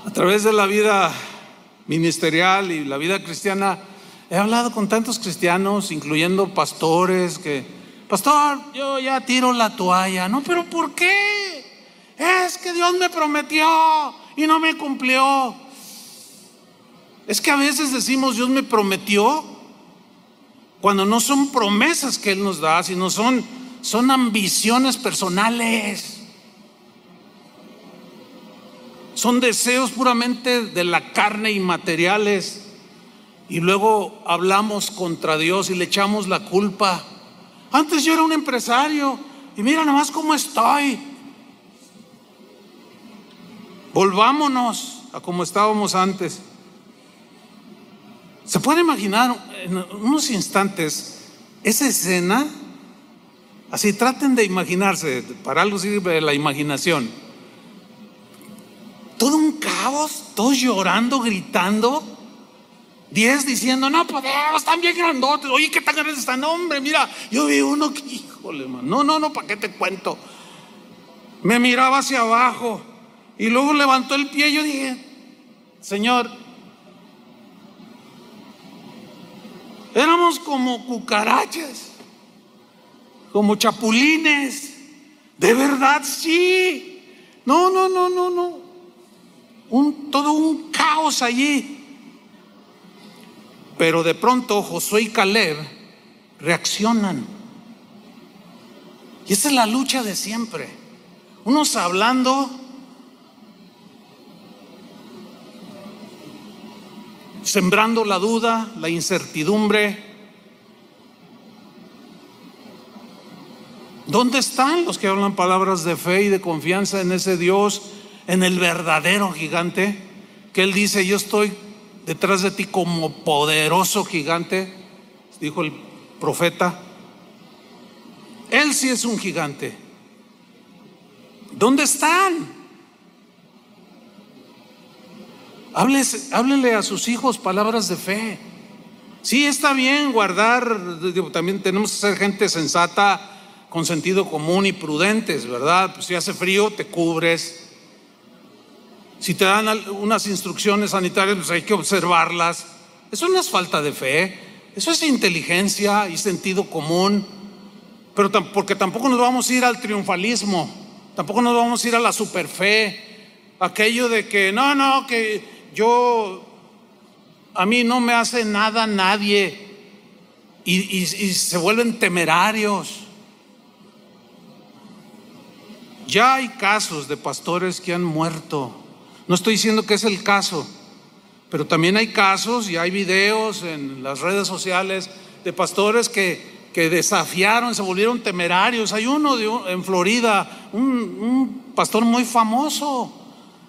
A través de la vida ministerial y la vida cristiana he hablado con tantos cristianos, incluyendo pastores, que: pastor, yo ya tiro la toalla. No, pero ¿por qué? Es que Dios me prometió y no me cumplió. Es que a veces decimos Dios me prometió cuando no son promesas que Él nos da, sino son ambiciones personales. Son deseos puramente de la carne y materiales. Y luego hablamos contra Dios y le echamos la culpa. Antes yo era un empresario y mira nomás cómo estoy. Volvámonos a como estábamos antes. ¿Se puede imaginar en unos instantes esa escena? Así, traten de imaginarse, para algo sirve la imaginación. Todo un caos, todos llorando, gritando. 10 diciendo: no podemos, están bien grandotes. Oye, ¿qué tan grandes están? Hombre, mira, yo vi uno que, híjole, man. No, ¿para qué te cuento? Me miraba hacia abajo Y luego levantó el pie y yo dije, Señor, éramos como cucarachas, como chapulines. De verdad, sí. No. Todo un caos allí. Pero de pronto Josué y Caleb reaccionan. Y esa es la lucha de siempre. Unos hablando, sembrando la duda, la incertidumbre. ¿Dónde están los que hablan palabras de fe y de confianza en ese Dios, en el verdadero gigante? Que Él dice, yo estoy detrás de ti como poderoso gigante, dijo el profeta. Él sí es un gigante. ¿Dónde están? Háblele a sus hijos palabras de fe. Sí, está bien guardar, también tenemos que ser gente sensata, con sentido común y prudentes, ¿verdad? Pues si hace frío, te cubres. Si te dan unas instrucciones sanitarias, pues hay que observarlas. Eso no es falta de fe, eso es inteligencia y sentido común. Pero porque tampoco nos vamos a ir al triunfalismo, tampoco nos vamos a ir a la superfe, aquello de que no, que a mí no me hace nada nadie, y se vuelven temerarios. Ya hay casos de pastores que han muerto. No estoy diciendo que es el caso, pero también hay casos y hay videos en las redes sociales de pastores que desafiaron, se volvieron temerarios. Hay uno en Florida, un pastor muy famoso,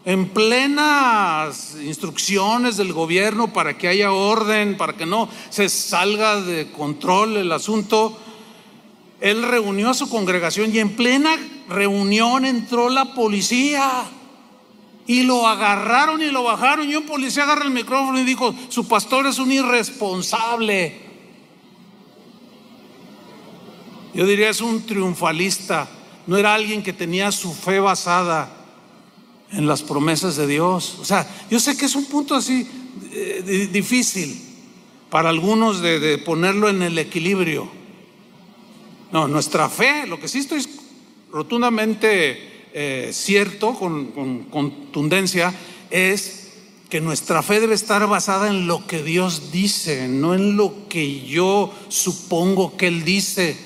en plenas instrucciones del gobierno para que haya orden, para que no se salga de control el asunto. Él reunió a su congregación y en plena reunión entró la policía y lo agarraron y lo bajaron, y un policía agarra el micrófono y dijo, su pastor es un irresponsable. Yo diría, es un triunfalista. No era alguien que tenía su fe basada en las promesas de Dios. O sea, yo sé que es un punto así difícil para algunos de ponerlo en el equilibrio. No, nuestra fe, lo que sí estoy rotundamente cierto, con contundencia, es que nuestra fe debe estar basada en lo que Dios dice, no en lo que yo supongo que Él dice,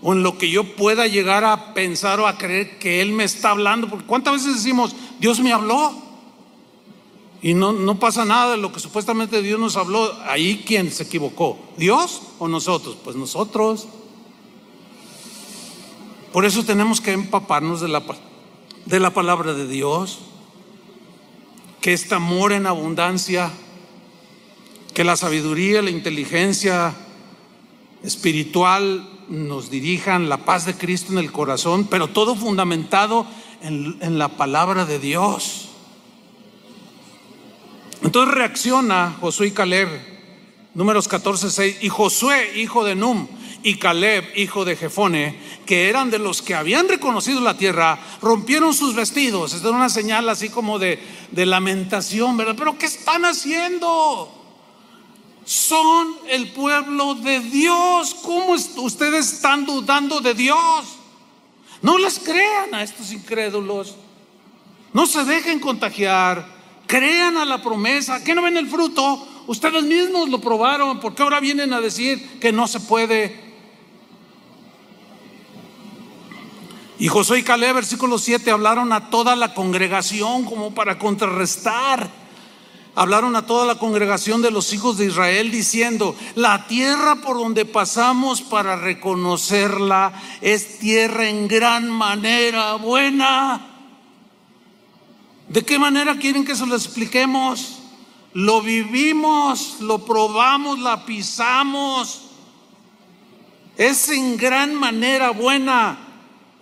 o en lo que yo pueda llegar a pensar o a creer que Él me está hablando. Porque ¿cuántas veces decimos, Dios me habló? Y no pasa nada de lo que supuestamente Dios nos habló. Ahí, ¿quién se equivocó? ¿Dios o nosotros? Pues nosotros. Por eso tenemos que empaparnos de la palabra de Dios, que este amor en abundancia, que la sabiduría, la inteligencia espiritual nos dirijan, la paz de Cristo en el corazón, pero todo fundamentado en la palabra de Dios. Entonces reacciona Josué y Caleb, Números 14:6, y Josué, hijo de Num, y Caleb, hijo de Jefone, que eran de los que habían reconocido la tierra, rompieron sus vestidos. Esta es una señal así como de lamentación, ¿verdad? Pero ¿qué están haciendo? Son el pueblo de Dios. ¿Cómo ustedes están dudando de Dios? No les crean a estos incrédulos, no se dejen contagiar, crean a la promesa. ¿Qué no ven el fruto? Ustedes mismos lo probaron. ¿Por qué ahora vienen a decir que no se puede? Y Josué y Caleb, versículo 7, hablaron a toda la congregación como para contrarrestar. Hablaron a toda la congregación de los hijos de Israel diciendo, la tierra por donde pasamos para reconocerla es tierra en gran manera buena. ¿De qué manera quieren que se lo expliquemos? Lo vivimos, lo probamos, la pisamos. Es en gran manera buena.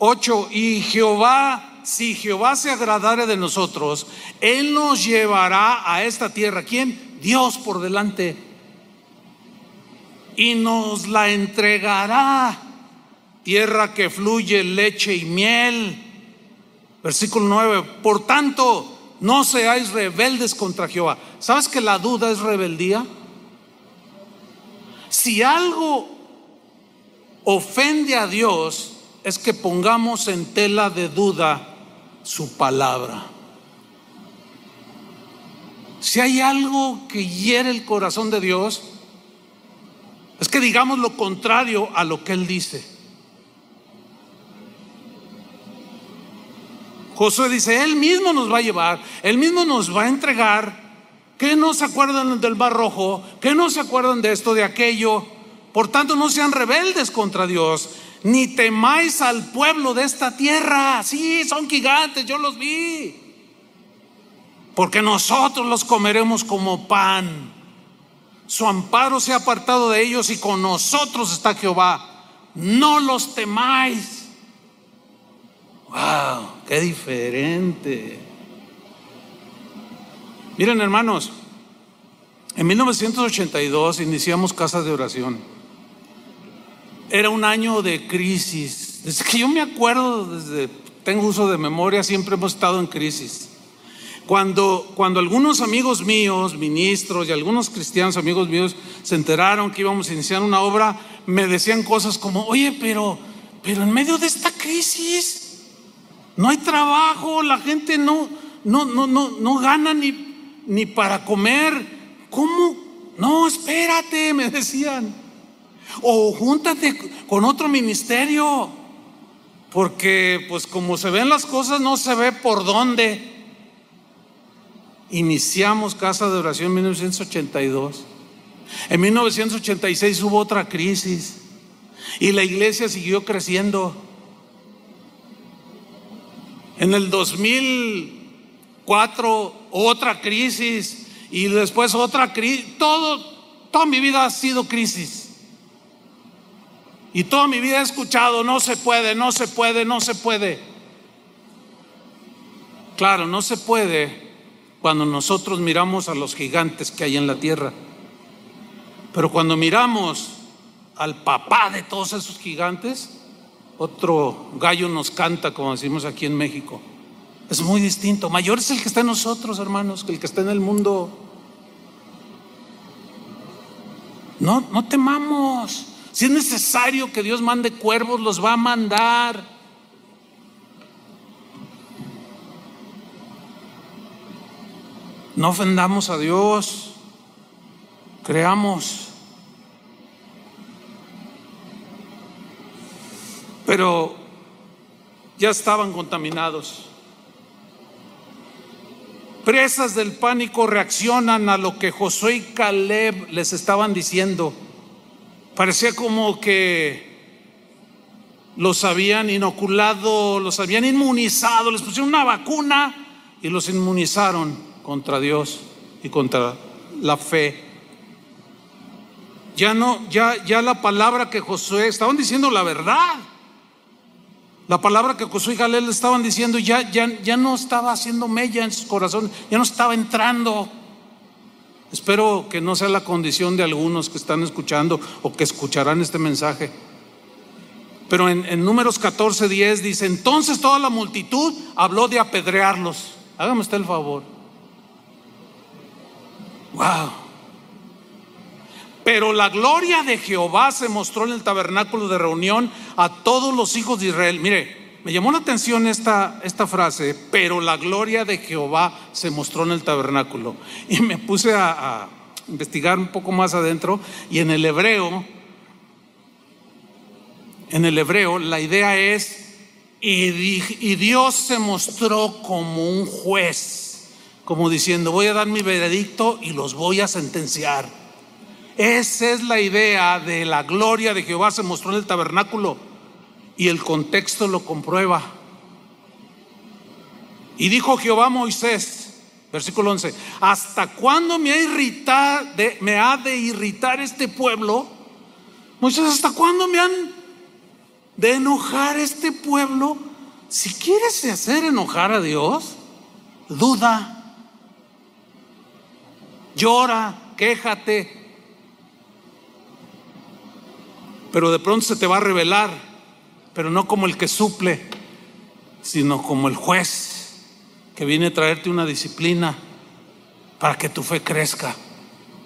8, y Jehová, si Jehová se agradare de nosotros, Él nos llevará a esta tierra. ¿Quién? Dios por delante. Y nos la entregará. Tierra que fluye leche y miel. Versículo 9, por tanto, no seáis rebeldes contra Jehová. ¿Sabes que la duda es rebeldía? Si algo ofende a Dios, es que pongamos en tela de duda su palabra. Si hay algo que hiere el corazón de Dios, es que digamos lo contrario a lo que Él dice. Josué dice, Él mismo nos va a llevar, Él mismo nos va a entregar. ¿Qué no se acuerdan del Mar Rojo? ¿Qué no se acuerdan de esto, de aquello? Por tanto, no sean rebeldes contra Dios, ni temáis al pueblo de esta tierra. Sí, son gigantes, yo los vi, porque nosotros los comeremos como pan. Su amparo se ha apartado de ellos y con nosotros está Jehová. No los temáis. Wow, qué diferente. Miren, hermanos, en 1982 iniciamos Casa de Oración. Era un año de crisis. Desde que yo me acuerdo, desde tengo uso de memoria, siempre hemos estado en crisis. Cuando algunos amigos míos, ministros y algunos cristianos amigos míos se enteraron que íbamos a iniciar una obra, me decían cosas como, oye, pero en medio de esta crisis no hay trabajo, la gente no gana ni para comer. ¿Cómo? No, espérate, me decían. O júntate con otro ministerio, porque pues como se ven las cosas, no se ve por dónde. Iniciamos Casa de Oración en 1982. En 1986 hubo otra crisis y la iglesia siguió creciendo. En el 2004 otra crisis y después otra crisis. Toda mi vida ha sido crisis. Y toda mi vida he escuchado, no se puede, no se puede, no se puede. Claro, no se puede cuando nosotros miramos a los gigantes que hay en la tierra. Pero cuando miramos al papá de todos esos gigantes, otro gallo nos canta, como decimos aquí en México. Es muy distinto. Mayor es el que está en nosotros, hermanos, que el que está en el mundo. No temamos. Si es necesario que Dios mande cuervos, los va a mandar. No ofendamos a Dios. Creamos. Pero ya estaban contaminados. Presas del pánico reaccionan a lo que Josué y Caleb les estaban diciendo. Parecía como que los habían inoculado, los habían inmunizado, les pusieron una vacuna y los inmunizaron contra Dios y contra la fe. Ya la palabra que Josué, estaban diciendo la verdad. La palabra que Josué y Caleb le estaban diciendo ya no estaba haciendo mella en sus corazones, ya no estaba entrando. Espero que no sea la condición de algunos que están escuchando o que escucharán este mensaje. Pero en Números 14:10 dice, entonces toda la multitud habló de apedrearlos. Hágame usted el favor. Wow. Pero la gloria de Jehová se mostró en el tabernáculo de reunión a todos los hijos de Israel. Mire, me llamó la atención esta frase, pero la gloria de Jehová se mostró en el tabernáculo. Y me puse a investigar un poco más adentro, y en el hebreo la idea es, y Dios se mostró como un juez, como diciendo, voy a dar mi veredicto y los voy a sentenciar. Esa es la idea de la gloria de Jehová se mostró en el tabernáculo, y el contexto lo comprueba. Y dijo Jehová a Moisés, versículo 11, ¿hasta cuándo me ha de irritar este pueblo? Moisés, ¿hasta cuándo me han de enojar este pueblo? Si quieres hacer enojar a Dios, duda, llora, quéjate, pero de pronto se te va a revelar, pero no como el que suple. sino como el juez que viene a traerte una disciplina para que tu fe crezca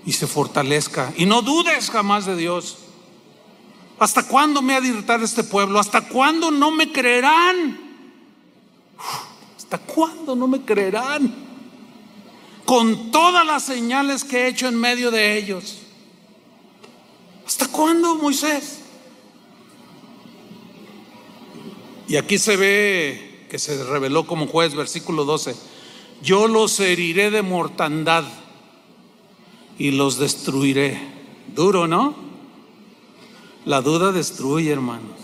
y se fortalezca. Y no dudes jamás de Dios. ¿Hasta cuándo me ha de irritar este pueblo? ¿Hasta cuándo no me creerán? ¿Hasta cuándo no me creerán? Con todas las señales que he hecho en medio de ellos. ¿Hasta cuándo, Moisés? Y aquí se ve que se reveló como juez, versículo 12. Yo los heriré de mortandad y los destruiré. Duro, ¿no? La duda destruye, hermanos.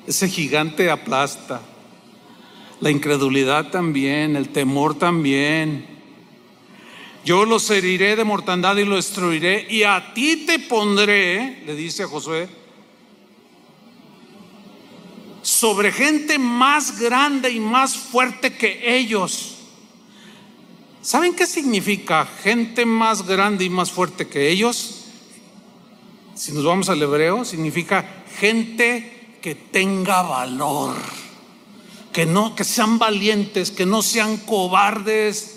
Ese gigante aplasta. La incredulidad también, el temor también. Yo los heriré de mortandad y los destruiré, y a ti te pondré, le dice a Josué, sobre gente más grande y más fuerte que ellos. ¿Saben qué significa gente más grande y más fuerte que ellos? Si nos vamos al hebreo, significa gente que tenga valor, que sean valientes, que no sean cobardes.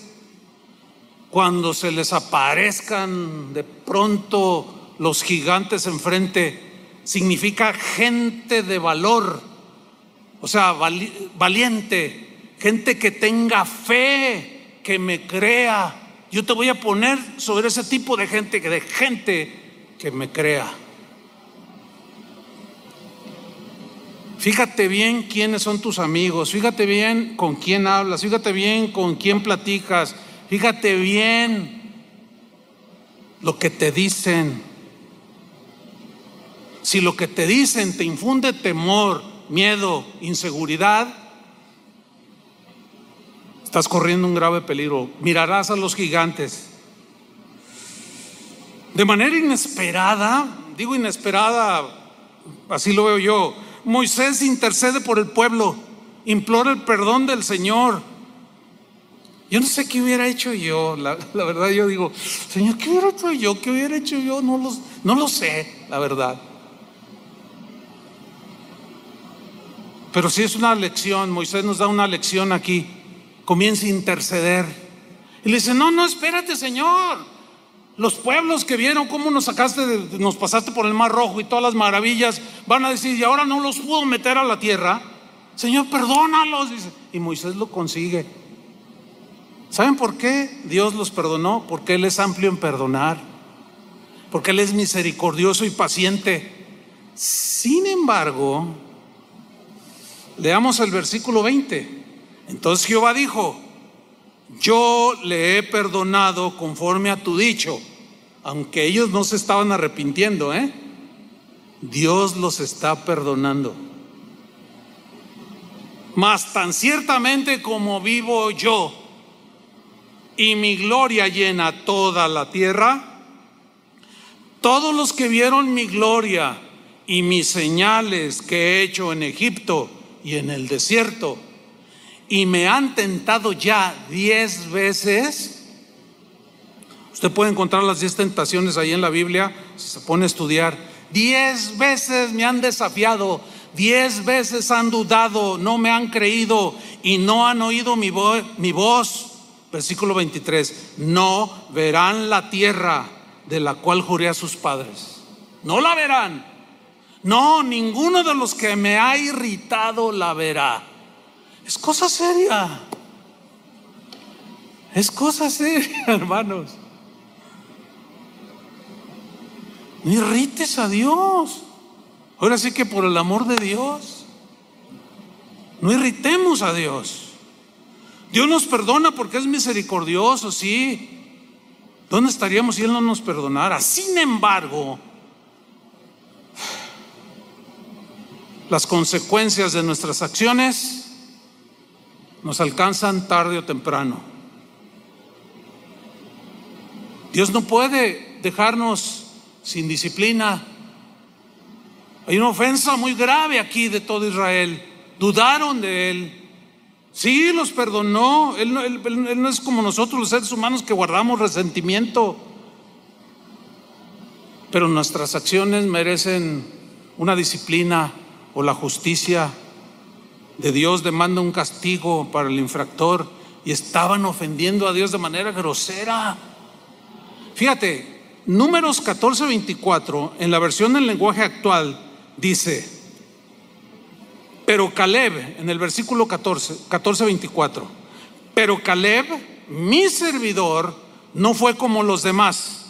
Cuando se les aparezcan de pronto los gigantes enfrente, significa gente de valor, o sea, valiente, gente que tenga fe, que me crea. Yo te voy a poner sobre ese tipo de gente que me crea. Fíjate bien quiénes son tus amigos, fíjate bien con quién hablas, fíjate bien con quién platicas. Fíjate bien lo que te dicen. Si lo que te dicen te infunde temor, miedo, inseguridad, estás corriendo un grave peligro. Mirarás a los gigantes. De manera inesperada, digo inesperada, así lo veo yo, Moisés intercede por el pueblo, implora el perdón del Señor. Yo no sé qué hubiera hecho yo, la verdad yo digo, Señor, ¿qué hubiera hecho yo? ¿Qué hubiera hecho yo? No lo sé, la verdad. Pero sí es una lección, Moisés nos da una lección aquí. Comienza a interceder. Y le dice, no, espérate, Señor. Los pueblos que vieron cómo nos pasaste por el Mar Rojo y todas las maravillas, van a decir, y ahora no los pudo meter a la tierra. Señor, perdónalos, dice. Y Moisés lo consigue. ¿Saben por qué Dios los perdonó? Porque Él es amplio en perdonar, porque Él es misericordioso y paciente. Sin embargo, leamos el versículo 20. Entonces Jehová dijo, yo le he perdonado conforme a tu dicho. Aunque ellos no se estaban arrepintiendo, Dios los está perdonando. Mas tan ciertamente como vivo yo, y mi gloria llena toda la tierra, todos los que vieron mi gloria y mis señales que he hecho en Egipto y en el desierto, y me han tentado ya 10 veces. Usted puede encontrar las 10 tentaciones ahí en la Biblia, si se pone a estudiar. 10 veces me han desafiado, 10 veces han dudado, no me han creído y no han oído mi voz. Versículo 23, no verán la tierra de la cual juré a sus padres. No la verán. No, ninguno de los que me ha irritado la verá. Es cosa seria. Es cosa seria, hermanos. No irrites a Dios. Ahora sí que por el amor de Dios, no irritemos a Dios. Dios nos perdona porque es misericordioso, sí. ¿Dónde estaríamos si Él no nos perdonara? Sin embargo, las consecuencias de nuestras acciones nos alcanzan tarde o temprano. Dios no puede dejarnos sin disciplina. Hay una ofensa muy grave aquí de todo Israel. Dudaron de Él. Sí, los perdonó. Él no es como nosotros los seres humanos que guardamos resentimiento. Pero nuestras acciones merecen una disciplina o la justicia. de Dios demanda un castigo para el infractor y estaban ofendiendo a Dios de manera grosera. Fíjate, Números 14:24 en la versión del lenguaje actual dice: pero Caleb, en el versículo 14:24, pero Caleb, mi servidor, no fue como los demás,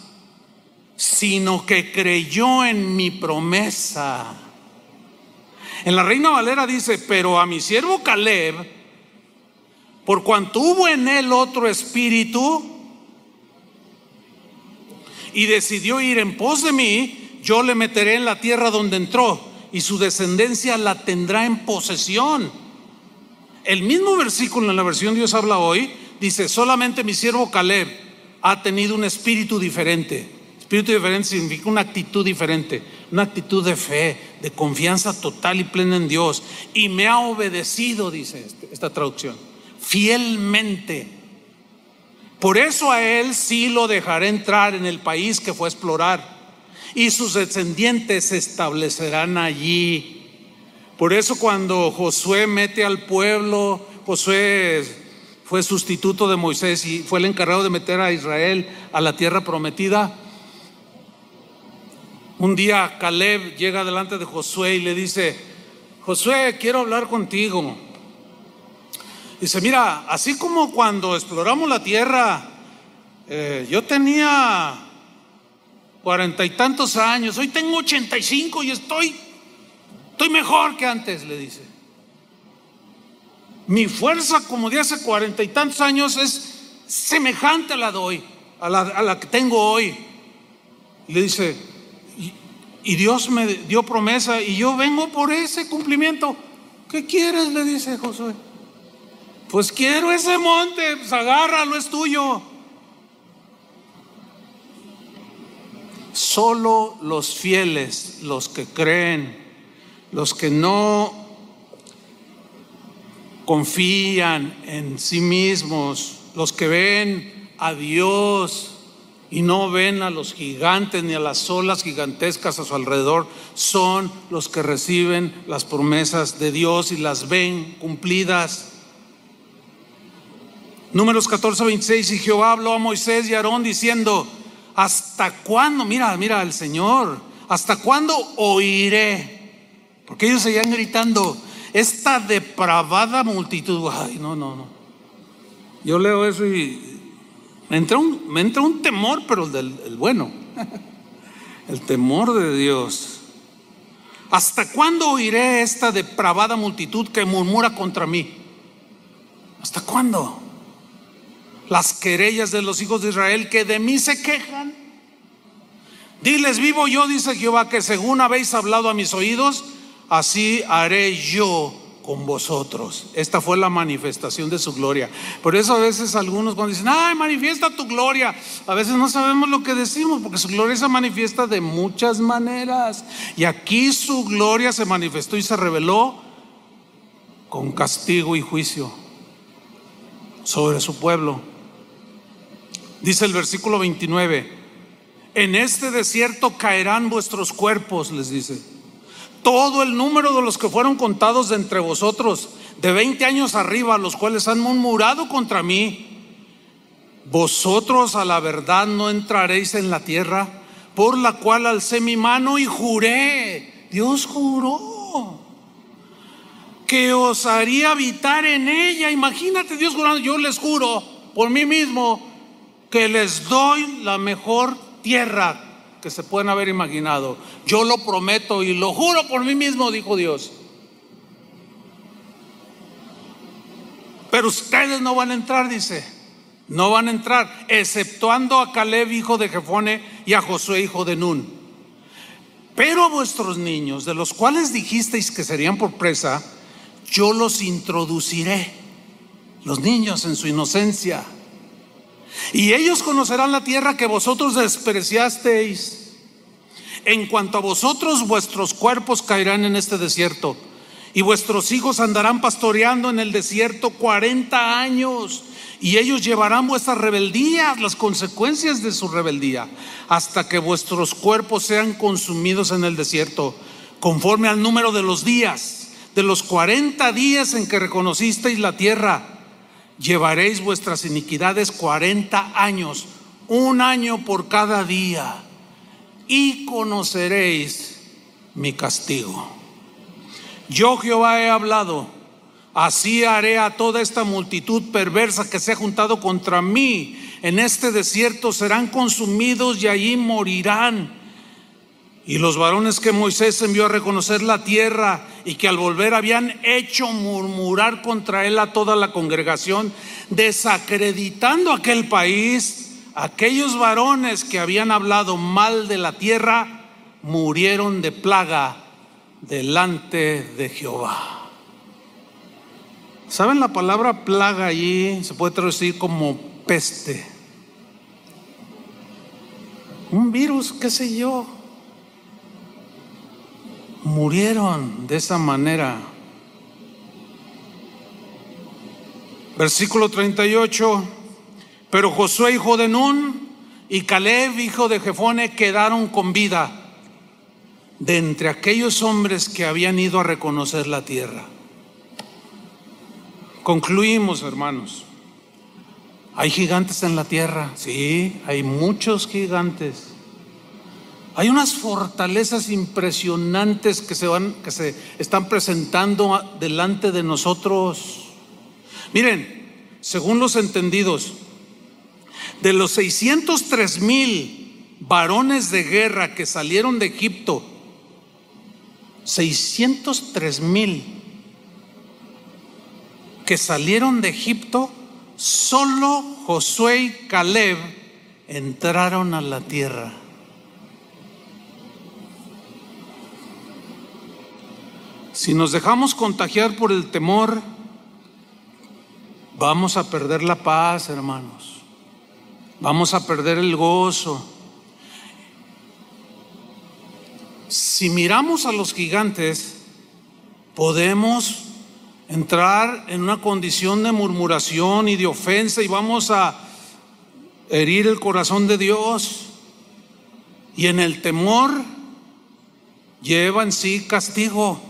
sino que creyó en mi promesa. En la Reina Valera dice: pero a mi siervo Caleb, por cuanto hubo en él otro espíritu y decidió ir en pos de mí, yo le meteré en la tierra donde entró, y su descendencia la tendrá en posesión. El mismo versículo en la versión Dios habla hoy dice: solamente mi siervo Caleb ha tenido un espíritu diferente. Espíritu diferente significa una actitud diferente, una actitud de fe, de confianza total y plena en Dios, y me ha obedecido, dice esta traducción, fielmente. Por eso a él sí lo dejaré entrar en el país que fue a explorar, y sus descendientes se establecerán allí. Por eso cuando Josué mete al pueblo, Josué fue sustituto de Moisés y fue el encargado de meter a Israel a la tierra prometida. Un día Caleb llega delante de Josué y le dice: Josué, quiero hablar contigo. Dice: mira, así como cuando exploramos la tierra, yo tenía 40 y tantos años, hoy tengo 85 y estoy mejor que antes, le dice. Mi fuerza como de hace 40 y tantos años es semejante a la de hoy, a la que tengo hoy. Le dice: y Dios me dio promesa y yo vengo por ese cumplimiento. ¿Qué quieres?, le dice Josué. Pues quiero ese monte, pues agárralo, es tuyo. Solo los fieles, los que creen, los que no confían en sí mismos, los que ven a Dios y no ven a los gigantes ni a las olas gigantescas a su alrededor, son los que reciben las promesas de Dios y las ven cumplidas. Números 14:26, y Jehová habló a Moisés y a Aarón diciendo: ¿hasta cuándo? Mira el Señor, ¿hasta cuándo oiré? Porque ellos seguían gritando: esta depravada multitud. Ay, no. Yo leo eso y me entra un temor, pero el bueno, el temor de Dios. ¿Hasta cuándo oiré esta depravada multitud que murmura contra mí? ¿Hasta cuándo? Las querellas de los hijos de Israel que de mí se quejan. Diles: vivo yo, dice Jehová, que según habéis hablado a mis oídos, así haré yo con vosotros. Esta fue la manifestación de su gloria. Por eso a veces algunos cuando dicen: ay, manifiesta tu gloria, a veces no sabemos lo que decimos, porque su gloria se manifiesta de muchas maneras. Y aquí su gloria se manifestó y se reveló con castigo y juicio sobre su pueblo. Dice el versículo 29: en este desierto caerán vuestros cuerpos, les dice, todo el número de los que fueron contados de entre vosotros, de 20 años arriba, los cuales han murmurado contra mí. Vosotros a la verdad no entraréis en la tierra, por la cual alcé mi mano y juré. Dios juró que os haría habitar en ella. Imagínate Dios jurando: yo les juro por mí mismo que les doy la mejor tierra que se pueden haber imaginado. Yo lo prometo y lo juro por mí mismo, dijo Dios. Pero ustedes no van a entrar, dice. No van a entrar, exceptuando a Caleb, hijo de Jefone, y a Josué, hijo de Nun. Pero a vuestros niños, de los cuales dijisteis que serían por presa, yo los introduciré, los niños en su inocencia, y ellos conocerán la tierra que vosotros despreciasteis. En cuanto a vosotros, vuestros cuerpos caerán en este desierto, y vuestros hijos andarán pastoreando en el desierto 40 años, y ellos llevarán vuestras rebeldías, las consecuencias de su rebeldía, hasta que vuestros cuerpos sean consumidos en el desierto, conforme al número de los días de los 40 días en que reconocisteis la tierra, llevaréis vuestras iniquidades 40 años, un año por cada día, y conoceréis mi castigo. Yo Jehová he hablado, así haré a toda esta multitud perversa que se ha juntado contra mí. En este desierto serán consumidos y allí morirán. Y los varones que Moisés envió a reconocer la tierra y que al volver habían hecho murmurar contra él a toda la congregación, desacreditando aquel país, aquellos varones que habían hablado mal de la tierra murieron de plaga delante de Jehová. ¿Saben? La palabra plaga allí se puede traducir como peste, un virus, qué sé yo. Murieron de esa manera. Versículo 38. Pero Josué hijo de Nun y Caleb hijo de Jefone quedaron con vida de entre aquellos hombres que habían ido a reconocer la tierra. Concluimos, hermanos. ¿Hay gigantes en la tierra? Sí, hay muchos gigantes. Hay unas fortalezas impresionantes que se están presentando delante de nosotros. Miren, según los entendidos, de los 603,000 varones de guerra que salieron de Egipto, 603,000 que salieron de Egipto, solo Josué y Caleb entraron a la tierra. Si nos dejamos contagiar por el temor, vamos a perder la paz, hermanos. Vamos a perder el gozo. Si miramos a los gigantes, podemos entrar en una condición de murmuración y de ofensa y vamos a herir el corazón de Dios. Y en el temor lleva en sí castigo.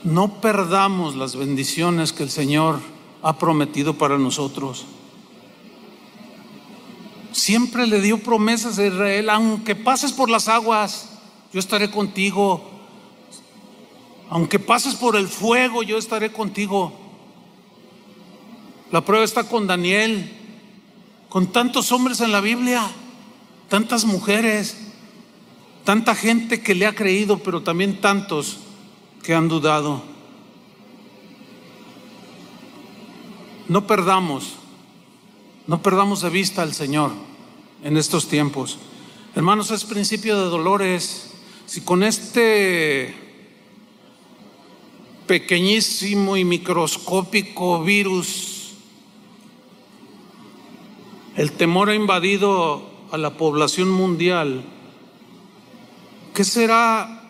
No perdamos las bendiciones que el Señor ha prometido para nosotros. Siempre le dio promesas a Israel: aunque pases por las aguas, yo estaré contigo. Aunque pases por el fuego, yo estaré contigo. La prueba está con Daniel, con tantos hombres en la Biblia, tantas mujeres, tanta gente que le ha creído, pero también tantos que han dudado. No perdamos de vista al Señor en estos tiempos. Hermanos, es principio de dolores. Si con este pequeñísimo y microscópico virus el temor ha invadido a la población mundial, ¿qué será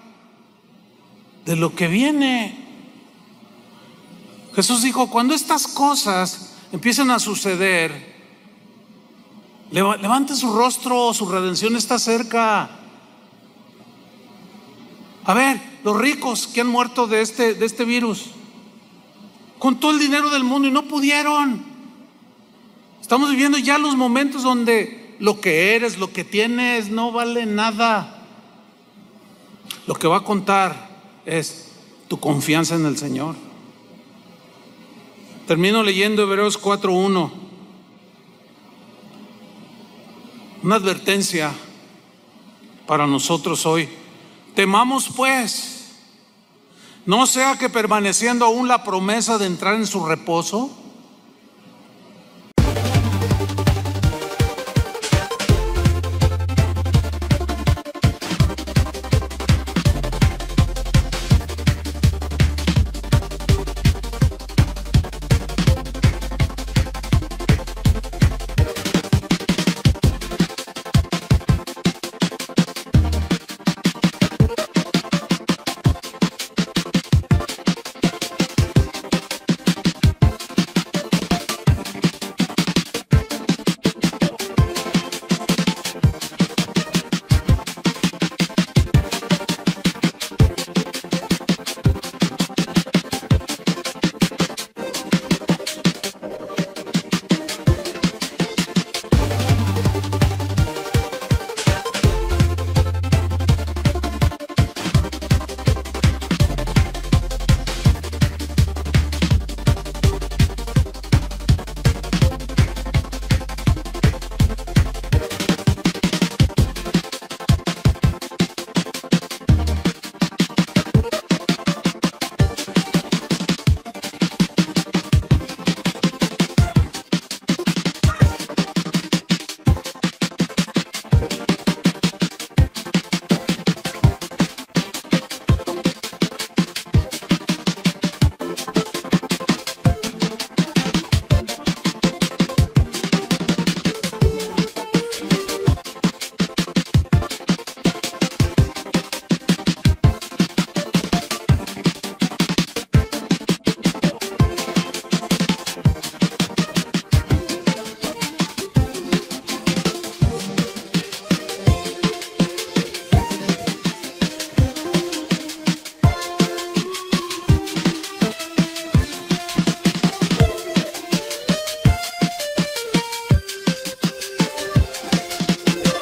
de lo que viene? Jesús dijo: cuando estas cosas empiecen a suceder, levanten su rostro, su redención está cerca. A ver, los ricos que han muerto de este virus, con todo el dinero del mundo, y no pudieron. Estamos viviendo ya los momentos donde lo que eres, lo que tienes, no vale nada. Lo que va a contar es tu confianza en el Señor. Termino leyendo Hebreos 4:1. Una advertencia para nosotros hoy. Temamos pues, no sea que permaneciendo aún la promesa de entrar en su reposo,